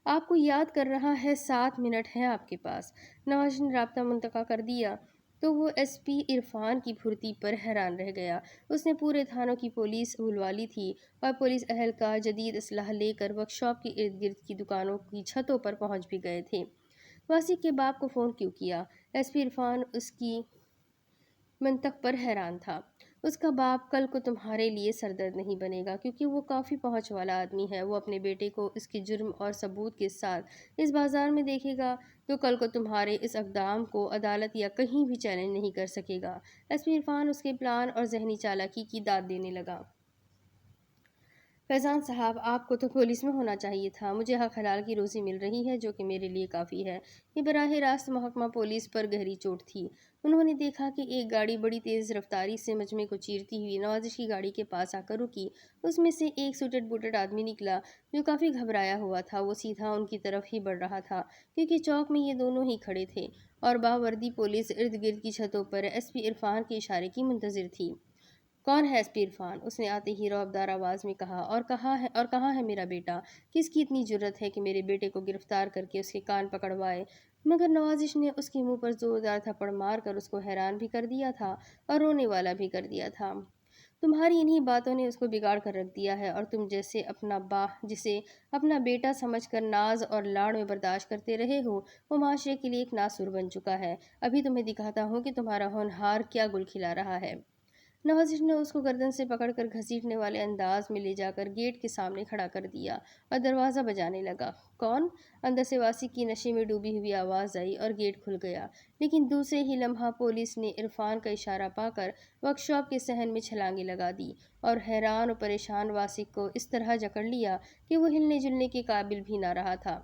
آپ کو یاد کر رہا ہے، 7 منٹ ہیں آپ کے پاس۔ نوازش نے رابطہ منقطع کر دیا تو وہ ایس پی عرفان کی پھرتی پر حیران رہ گیا۔ اس نے پورے تھانوں کی پولیس بلوا لی تھی اور پولیس اہلکار جدید اسلحہ لے کر ورک شاپ کے ارد گرد کی دکانوں کی چھتوں پر پہنچ بھی گئے تھے۔ واسق کے باپ کو فون کیوں کیا؟ ایس پی عرفان اس کی منطق پر حیران تھا۔ اس کا باپ کل کو تمہارے لیے سردرد نہیں بنے گا کیونکہ وہ کافی پہنچ والا آدمی ہے۔ وہ اپنے بیٹے کو اس کے جرم اور ثبوت کے ساتھ اس بازار میں دیکھے گا تو کل کو تمہارے اس اقدام کو عدالت یا کہیں بھی چیلنج نہیں کر سکے گا۔ ایس پی عرفان اس کے پلان اور ذہنی چالاکی کی داد دینے لگا۔ فیضان صاحب، آپ کو تو پولیس میں ہونا چاہیے تھا۔ مجھے حق حلال کی روزی مل رہی ہے جو کہ میرے لیے کافی ہے۔ یہ براہ راست محکمہ پولیس پر گہری چوٹ تھی۔ انہوں نے دیکھا کہ ایک گاڑی بڑی تیز رفتاری سے مجمع کو چیرتی ہوئی نوازش کی گاڑی کے پاس آ کر رکی۔ اس میں سے ایک سوٹڈ بوٹڈ آدمی نکلا جو کافی گھبرایا ہوا تھا۔ وہ سیدھا ان کی طرف ہی بڑھ رہا تھا کیونکہ چوک میں یہ دونوں ہی کھڑے تھے اور باوردی پولیس ارد گرد کی چھتوں پر ایس پی عرفان کے اشارے کی منتظر تھی۔ کون ہے ایس پی عرفان؟ اس نے آتے ہی رعبدار آواز میں کہا۔ اور کہاں ہے میرا بیٹا؟ کس کی اتنی جرأت ہے کہ میرے بیٹے کو گرفتار کر کے اس کے کان پکڑوائے؟ مگر نوازش نے اس کے منہ پر زوردار تھپڑ مار کر اس کو حیران بھی کر دیا تھا اور رونے والا بھی کر دیا تھا۔ تمہاری انہی باتوں نے اس کو بگاڑ کر رکھ دیا ہے اور تم جسے اپنا بیٹا سمجھ کر ناز اور لاڑ میں برداشت کرتے رہے ہو، وہ معاشرے کے لیے ایک ناسور بن چکا ہے۔ ابھی تمہیں دکھاتا ہوں کہ تمہارا ہونہار کیا گل کھلا رہا ہے۔ نوازش نے اس کو گردن سے پکڑ کر گھسیٹنے والے انداز میں لے جا کر گیٹ کے سامنے کھڑا کر دیا اور دروازہ بجانے لگا۔ کون؟ اندر سے واسق کی نشے میں ڈوبی ہوئی آواز آئی اور گیٹ کھل گیا۔ لیکن دوسرے ہی لمحہ پولیس نے عرفان کا اشارہ پا کر ورک شاپ کے صحن میں چھلانگیں لگا دی اور حیران اور پریشان واسق کو اس طرح جکڑ لیا کہ وہ ہلنے جلنے کے قابل بھی نہ رہا تھا۔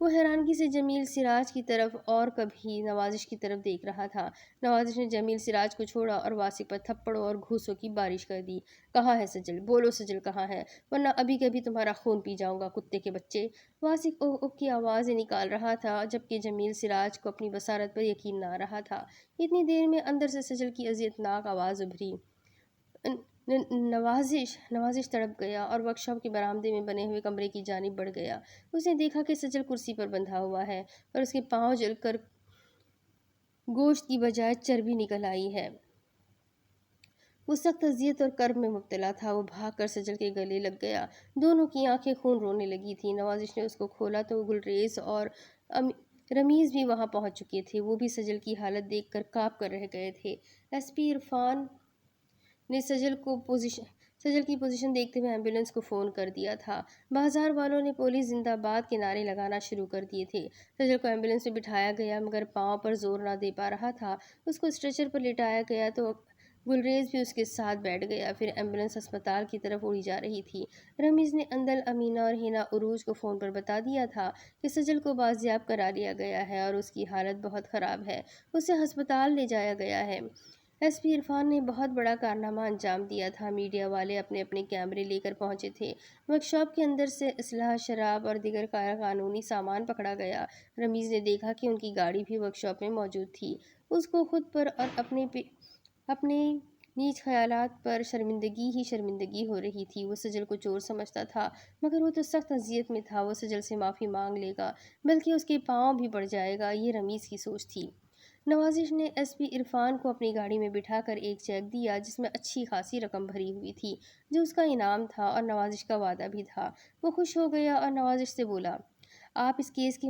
وہ حیرانگی سے جمیل سراج کی طرف اور کبھی نوازش کی طرف دیکھ رہا تھا۔ نوازش نے جمیل سراج کو چھوڑا اور واسق پر تھپڑوں اور گھوسوں کی بارش کر دی۔ کہاں ہے سجل؟ بولو سجل کہاں ہے، ورنہ ابھی کبھی تمہارا خون پی جاؤں گا، کتے کے بچے۔ واسق اوہ اوہ کی آوازیں نکال رہا تھا جبکہ جمیل سراج کو اپنی بصارت پر یقین نہ آ رہا تھا۔ اتنی دیر میں اندر سے سجل کی اذیت ناک آواز ابھری۔ نوازش تڑپ گیا اور ورک شاپ کے برآمدے میں بنے ہوئے کمرے کی جانب بڑھ گیا۔ اس نے دیکھا کہ سجل کرسی پر بندھا ہوا ہے اور اس کے پاؤں جل کر گوشت کی بجائے چربی نکل آئی ہے۔ وہ سخت اذیت اور کرب میں مبتلا تھا۔ وہ بھاگ کر سجل کے گلے لگ گیا۔ دونوں کی آنکھیں خون رونے لگی تھیں۔ نوازش نے اس کو کھولا تو گلریز اور رمیز بھی وہاں پہنچ چکے تھے۔ وہ بھی سجل کی حالت دیکھ کر کانپ کر رہ گئے تھے۔ ایس پی عرفان نے سجل کی پوزیشن دیکھتے ہوئے ایمبولینس کو فون کر دیا تھا۔ بازار والوں نے پولیس زندہ باد کے نعرے لگانا شروع کر دیے تھے۔ سجل کو ایمبولینس میں بٹھایا گیا مگر پاؤں پر زور نہ دے پا رہا تھا۔ اس کو اسٹریچر پر لٹایا گیا تو گلریز بھی اس کے ساتھ بیٹھ گیا۔ پھر ایمبولینس ہسپتال کی طرف اڑی جا رہی تھی۔ رمیز نے اندل، امینہ اور ہینا عروج کو فون پر بتا دیا تھا کہ سجل کو بازیاب کرا لیا گیا ہے اور اس کی حالت بہت خراب ہے، اسے ہسپتال لے جایا گیا ہے۔ ایس پی عرفان نے بہت بڑا کارنامہ انجام دیا تھا۔ میڈیا والے اپنے اپنے کیمرے لے کر پہنچے تھے۔ ورک شاپ کے اندر سے اسلحہ، شراب اور دیگر غیر قانونی سامان پکڑا گیا۔ رمیز نے دیکھا کہ ان کی گاڑی بھی ورک شاپ میں موجود تھی۔ اس کو خود پر اور اپنے نیچ خیالات پر شرمندگی ہو رہی تھی۔ وہ سجل کو چور سمجھتا تھا مگر وہ تو سخت اذیت میں تھا۔ وہ سجل سے معافی مانگ لے گا بلکہ اس کے پاؤں بھی پڑ جائے گا، یہ رمیز کی سوچ تھی۔ نوازش نے ایس پی عرفان کو اپنی گاڑی میں بٹھا کر ایک چیک دیا جس میں اچھی خاصی رقم بھری ہوئی تھی جو اس کا انعام تھا اور نوازش کا وعدہ بھی تھا۔ وہ خوش ہو گیا اور نوازش سے بولا، آپ اس کیس کے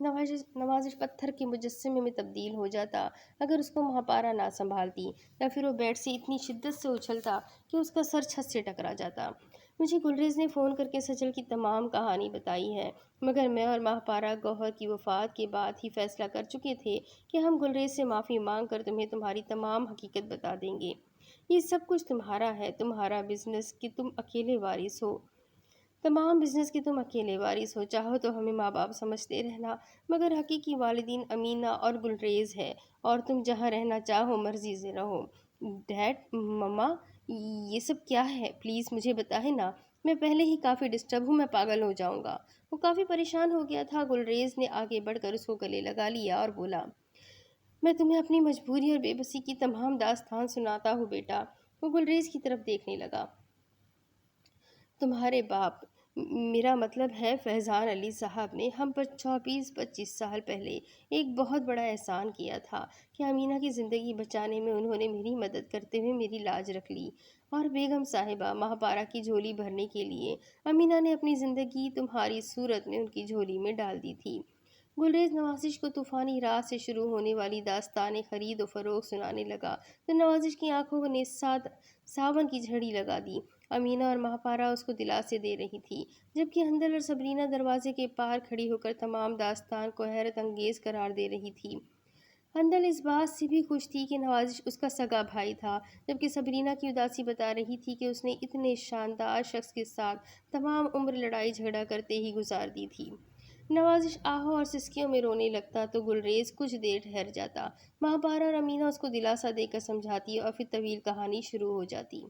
نوازش پتھر کے مجسمے میں تبدیل ہو جاتا اگر اس کو مہاپارا نہ سنبھالتی، یا پھر وہ بیڈ سے اتنی شدت سے اچھلتا کہ اس کا سر چھت سے ٹکرا جاتا۔ مجھے گلریز نے فون کر کے سجل کی تمام کہانی بتائی ہے، مگر میں اور مہاپارا گوہر کی وفات کے بعد ہی فیصلہ کر چکے تھے کہ ہم گلریز سے معافی مانگ کر تمہیں تمہاری تمام حقیقت بتا دیں گے۔ یہ سب کچھ تمہارا ہے، تمہارا بزنس کہ تم اکیلے وارث ہو، تمام بزنس کے تم اکیلے وارث ہو۔ چاہو تو ہمیں ماں باپ سمجھتے رہنا، مگر حقیقی والدین امینا اور گلریز ہے، اور تم جہاں رہنا چاہو مرضی سے رہو۔ ڈیڈ، مما، یہ سب کیا ہے؟ پلیز مجھے بتائیں نا، میں پہلے ہی کافی ڈسٹرب ہوں، میں پاگل ہو جاؤں گا۔ وہ کافی پریشان ہو گیا تھا۔ گلریز نے آگے بڑھ کر اس کو گلے لگا لیا اور بولا، میں تمہیں اپنی مجبوری اور بے بسی کی تمام داستان سناتا ہوں بیٹا۔ وہ گلریز کی طرف دیکھنے لگا۔ تمہارے باپ، میرا مطلب ہے فیضان علی صاحب نے ہم پر 24-25 سال پہلے ایک بہت بڑا احسان کیا تھا کہ امینا کی زندگی بچانے میں انہوں نے میری مدد کرتے ہوئے میری لاج رکھ لی، اور بیگم صاحبہ مہاپارا کی جھولی بھرنے کے لیے امینا نے اپنی زندگی تمہاری صورت میں ان کی جھولی میں ڈال دی تھی۔ گلریز نوازش کو طوفانی رات سے شروع ہونے والی داستان خرید و فروخت سنانے لگا تو نوازش کی آنکھوں نے ساون کی جھڑی لگا دی۔ امینا اور مہاپارا اس کو دلاسے دے رہی تھی، جبکہ ہندل اور سبرینا دروازے کے پار کھڑی ہو کر تمام داستان کو حیرت انگیز قرار دے رہی تھی۔ ہندل اس بات سے بھی خوش تھی کہ نوازش اس کا سگا بھائی تھا، جبکہ سبرینا کی اداسی بتا رہی تھی کہ اس نے اتنے شاندار شخص کے ساتھ تمام عمر لڑائی جھگڑا کرتے ہی گزار دی تھی۔ نوازش آہوں اور سسکیوں میں رونے لگتا تو گلریز کچھ دیر ٹھہر جاتا، مہاپارا اور امینا اس کو دلاسا دے کر سمجھاتی اور پھر طویل کہانی شروع ہو جاتی۔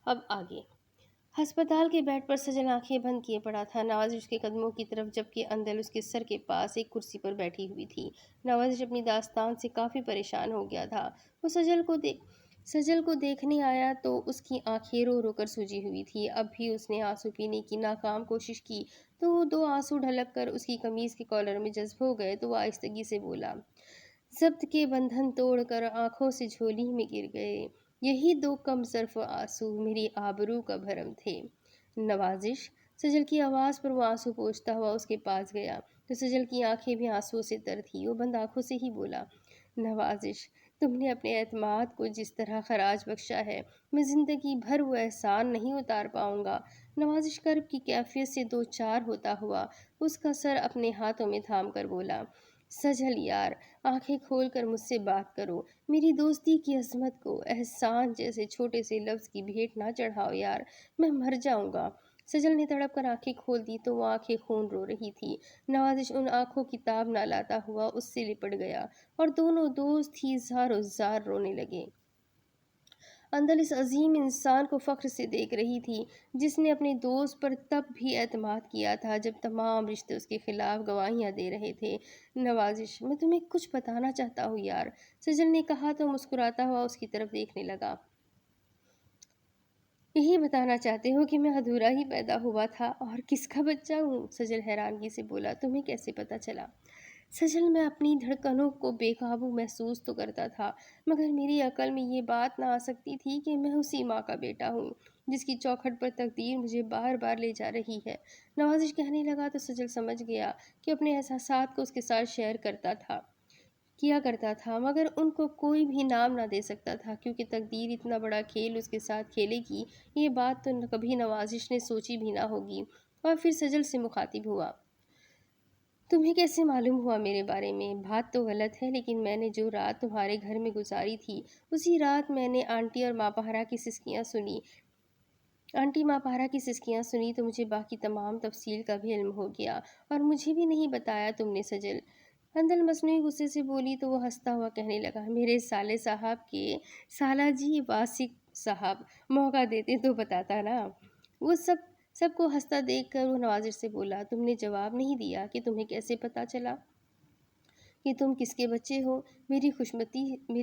اب آگے۔ ہسپتال کے بیڈ پر سجل آنکھیں بند کیے پڑا تھا، نوازش اس کے قدموں کی طرف، جبکہ اندل اس کے سر کے پاس ایک کرسی پر بیٹھی ہوئی تھی۔ نوازش اپنی داستان سے کافی پریشان ہو گیا تھا۔ وہ سجل کو دیکھنے آیا تو اس کی آنکھیں رو رو کر سوجی ہوئی تھی۔ اب بھی اس نے آنسو پینے کی ناکام کوشش کی تو وہ 2 آنسو ڈھلک کر اس کی قمیض کے کالر میں جذب ہو گئے تو وہ آہستگی سے بولا، ضبط کے بندھن توڑ کر آنکھوں سے جھولی میں گر گئے، یہی 2 کم ظرف آنسو میری آبرو کا بھرم تھے۔ نوازش، سجل کی آواز پر وہ آنسو پوچھتا ہوا اس کے پاس گیا تو سجل کی آنکھیں بھی آنسوؤں سے تر تھیں۔ وہ بند آنکھوں سے ہی بولا، نوازش، تم نے اپنے اعتماد کو جس طرح خراج بخشا ہے، میں زندگی بھر وہ احسان نہیں اتار پاؤں گا۔ نوازش کرب کی کیفیت سے 2 چار ہوتا ہوا اس کا سر اپنے ہاتھوں میں تھام کر بولا، سجل یار، آنکھیں کھول کر مجھ سے بات کرو، میری دوستی کی عظمت کو احسان جیسے چھوٹے سے لفظ کی بھیٹ نہ چڑھاؤ یار، میں مر جاؤں گا۔ سجل نے تڑپ کر آنکھیں کھول دی تو وہ آنکھیں خون رو رہی تھی۔ نوازش ان آنکھوں کی تاب نہ لاتا ہوا اس سے لپٹ گیا اور دونوں دوست ہی زار و زار رونے لگے۔ اندل اس عظیم انسان کو فخر سے دیکھ رہی تھی جس نے اپنے دوست پر تب بھی اعتماد کیا تھا جب تمام رشتے اس کے خلاف گواہیاں دے رہے تھے۔ نوازش، میں تمہیں کچھ بتانا چاہتا ہوں یار، سجل نے کہا تو مسکراتا ہوا اس کی طرف دیکھنے لگا۔ یہی بتانا چاہتے ہو کہ میں ادھورا ہی پیدا ہوا تھا اور کس کا بچہ ہوں؟ سجل حیرانگی سے بولا، تمہیں کیسے پتا چلا؟ سجل، میں اپنی دھڑکنوں کو بے قابو محسوس تو کرتا تھا، مگر میری عقل میں یہ بات نہ آ سکتی تھی کہ میں اسی ماں کا بیٹا ہوں جس کی چوکھٹ پر تقدیر مجھے بار بار لے جا رہی ہے۔ نوازش کہنے لگا تو سجل سمجھ گیا کہ اپنے احساسات کو اس کے ساتھ شیئر کیا کرتا تھا، مگر ان کو کوئی بھی نام نہ دے سکتا تھا کیونکہ تقدیر اتنا بڑا کھیل اس کے ساتھ کھیلے گی یہ بات تو کبھی نوازش نے سوچی بھی نہ ہوگی۔ اور پھر سجل سے مخاطب ہوا، تمہیں کیسے معلوم ہوا میرے بارے میں؟ بات تو غلط ہے، لیکن میں نے جو رات تمہارے گھر میں گزاری تھی اسی رات میں نے آنٹی ماپاہرا کی سسکیاں سنی تو مجھے باقی تمام تفصیل کا بھی علم ہو گیا، اور مجھے بھی نہیں بتایا تم نے سجل۔ اندل مصنوعی غصے سے بولی تو وہ ہنستا ہوا کہنے لگا، میرے سالے صاحب کے سالہ جی واسق صاحب، موقع دیتے تو بتاتا نا۔ وہ سب کو ہنستا دیکھ کر وہ نوازش سے بولا، تم نے جواب نہیں دیا کہ تمہیں کیسے پتا چلا کہ تم کس کے بچے ہو؟ میری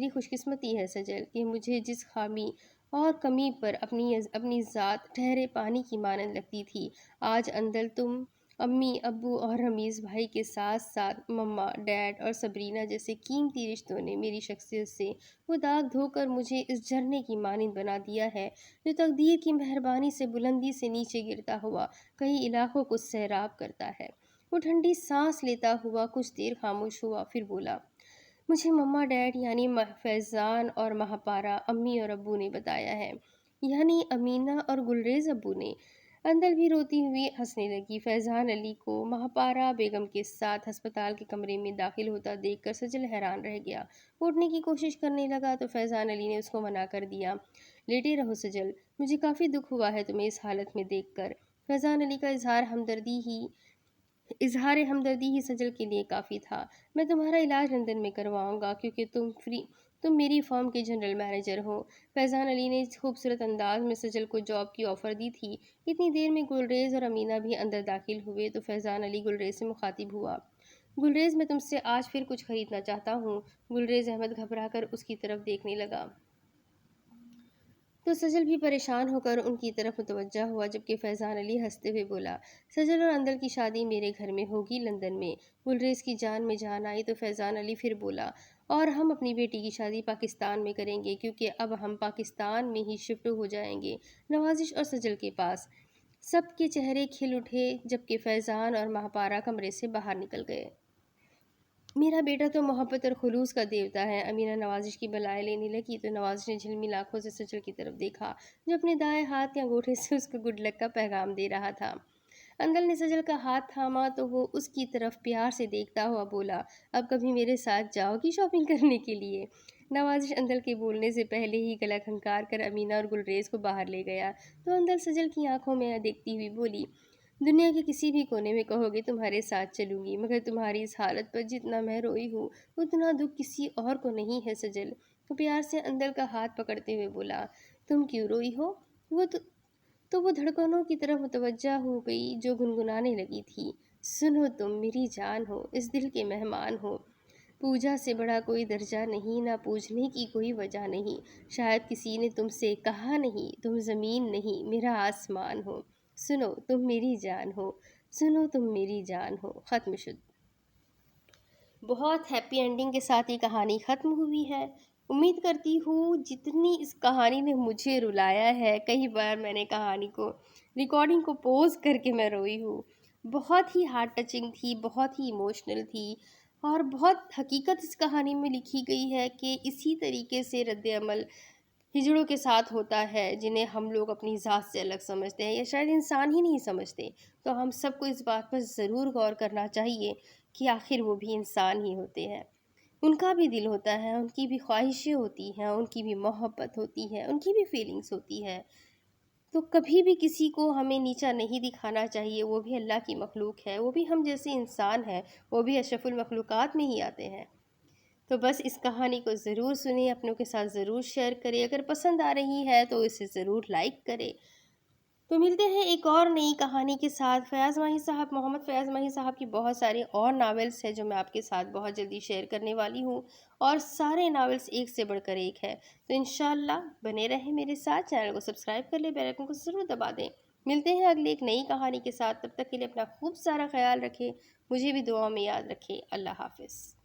خوش قسمتی ہے سجل کہ مجھے جس خامی اور کمی پر اپنی ذات ٹھہرے پانی کی مانند لگتی تھی، آج اندل، تم، امی ابو اور رمیز بھائی کے ساتھ ساتھ مما، ڈیڈ اور سبرینا جیسے قیمتی رشتوں نے میری شخصیت سے وہ داغ دھو کر مجھے اس جھرنے کی مانند بنا دیا ہے جو تقدیر کی مہربانی سے بلندی سے نیچے گرتا ہوا کئی علاقوں کو سیراب کرتا ہے۔ وہ ٹھنڈی سانس لیتا ہوا کچھ دیر خاموش ہوا، پھر بولا، مجھے مما ڈیڈ یعنی فیضان اور مہاپارا امی اور ابو نے بتایا ہے، یعنی امینہ اور گلریز ابو نے۔ اندر بھی روتی ہوئی ہنسنے لگی۔ فیضان علی کو مہاپارا بیگم کے ساتھ ہسپتال کے کمرے میں داخل ہوتا دیکھ کر سجل حیران رہ گیا۔ وہ اٹھنے کی کوشش کرنے لگا تو فیضان علی نے اس کو منع کر دیا۔ لیٹے رہو سجل، مجھے کافی دکھ ہوا ہے تمہیں اس حالت میں دیکھ کر۔ فیضان علی کا اظہار ہمدردی ہی سجل کے لیے کافی تھا۔ میں تمہارا علاج لندن میں کرواؤں گا کیونکہ تم میری فرم کے جنرل مینیجر ہو۔ فیضان علی نے اس خوبصورت انداز میں سجل کو جاب کی آفر دی تھی۔ اتنی دیر میں گلریز اور امینہ بھی اندر داخل ہوئے تو فیضان علی گلریز سے مخاطب ہوا، گلریز میں تم سے آج پھر کچھ خریدنا چاہتا ہوں۔ گلریز احمد گھبرا کر اس کی طرف دیکھنے لگا تو سجل بھی پریشان ہو کر ان کی طرف متوجہ ہوا، جبکہ فیضان علی ہنستے ہوئے بولا، سجل اور اندل کی شادی میرے گھر میں ہوگی لندن میں۔ گلریز کی جان میں جان آئی تو فیضان علی پھر بولا، اور ہم اپنی بیٹی کی شادی پاکستان میں کریں گے کیونکہ اب ہم پاکستان میں ہی شفٹ ہو جائیں گے، نوازش اور سجل کے پاس۔ سب کے چہرے کھل اٹھے جبکہ فیضان اور مہاپارا کمرے سے باہر نکل گئے۔ میرا بیٹا تو محبت اور خلوص کا دیوتا ہے۔ امینہ نوازش کی بلائیں لینے لگی تو نوازش نے جھلمل آنکھوں سے سجل کی طرف دیکھا جو اپنے دائیں ہاتھ کے انگوٹھے سے اس کو گڈ لک کا پیغام دے رہا تھا۔ اندل نے سجل کا ہاتھ تھاما تو وہ اس کی طرف پیار سے دیکھتا ہوا بولا، اب کبھی میرے ساتھ جاؤ گی شاپنگ کرنے کے لیے؟ نوازش اندل کے بولنے سے پہلے ہی گلا کھنکار کر امینہ اور گلریز کو باہر لے گیا تو اندل سجل کی آنکھوں میں دیکھتی ہوئی بولی، دنیا کے کسی بھی کونے میں کہو گے تمہارے ساتھ چلوں گی، مگر تمہاری اس حالت پر جتنا میں روئی ہوں اتنا دکھ کسی اور کو نہیں ہے سجل۔ وہ پیار سے اندل کا ہاتھ پکڑتے ہوئے بولا، تم کیوں روئی ہو؟ وہ دھڑکنوں کی طرف متوجہ ہو گئی جو گنگنانے لگی تھی، سنو تم میری جان ہو، اس دل کے مہمان ہو، پوجا سے بڑا کوئی درجہ نہیں، نہ پوجنے کی کوئی وجہ نہیں، شاید کسی نے تم سے کہا نہیں، تم زمین نہیں میرا آسمان ہو، سنو تم میری جان ہو، سنو تم میری جان ہو۔ ختم شد۔ بہت ہیپی اینڈنگ کے ساتھ یہ کہانی ختم ہوئی ہے۔ امید کرتی ہوں جتنی اس کہانی نے مجھے رلایا ہے، کئی بار میں نے کہانی کو ریکارڈنگ کو پوز کر کے میں روئی ہوں۔ بہت ہی ہارٹ ٹچنگ تھی، بہت ہی ایموشنل تھی اور بہت حقیقت اس کہانی میں لکھی گئی ہے کہ اسی طریقے سے رد عمل ہجڑوں کے ساتھ ہوتا ہے جنہیں ہم لوگ اپنی ذات سے الگ سمجھتے ہیں یا شاید انسان ہی نہیں سمجھتے۔ تو ہم سب کو اس بات پر ضرور غور کرنا چاہیے کہ آخر وہ بھی انسان ہی ہوتے ہیں، ان کا بھی دل ہوتا ہے، ان کی بھی خواہشیں ہوتی ہیں، ان کی بھی محبت ہوتی ہے، ان کی بھی فیلنگز ہوتی ہے۔ تو کبھی بھی کسی کو ہمیں نیچا نہیں دکھانا چاہیے، وہ بھی اللہ کی مخلوق ہے، وہ بھی ہم جیسے انسان ہیں، وہ بھی اشرف المخلوقات میں ہی آتے ہیں۔ تو بس اس کہانی کو ضرور سنیں، اپنوں کے ساتھ ضرور شیئر کریں، اگر پسند آ رہی ہے تو اسے ضرور لائک کریں۔ تو ملتے ہیں ایک اور نئی کہانی کے ساتھ۔ محمد فیاض ماہی صاحب کی بہت ساری اور ناولز ہیں جو میں آپ کے ساتھ بہت جلدی شیئر کرنے والی ہوں، اور سارے ناولز ایک سے بڑھ کر ایک ہے۔ تو انشاءاللہ بنے رہیں میرے ساتھ، چینل کو سبسکرائب کر لیں، بیل آئیکن کو ضرور دبا دیں۔ ملتے ہیں اگلے ایک نئی کہانی کے ساتھ، تب تک کے لیے اپنا خوب سارا خیال رکھیں، مجھے بھی دعاؤں میں یاد رکھیں۔ اللہ حافظ۔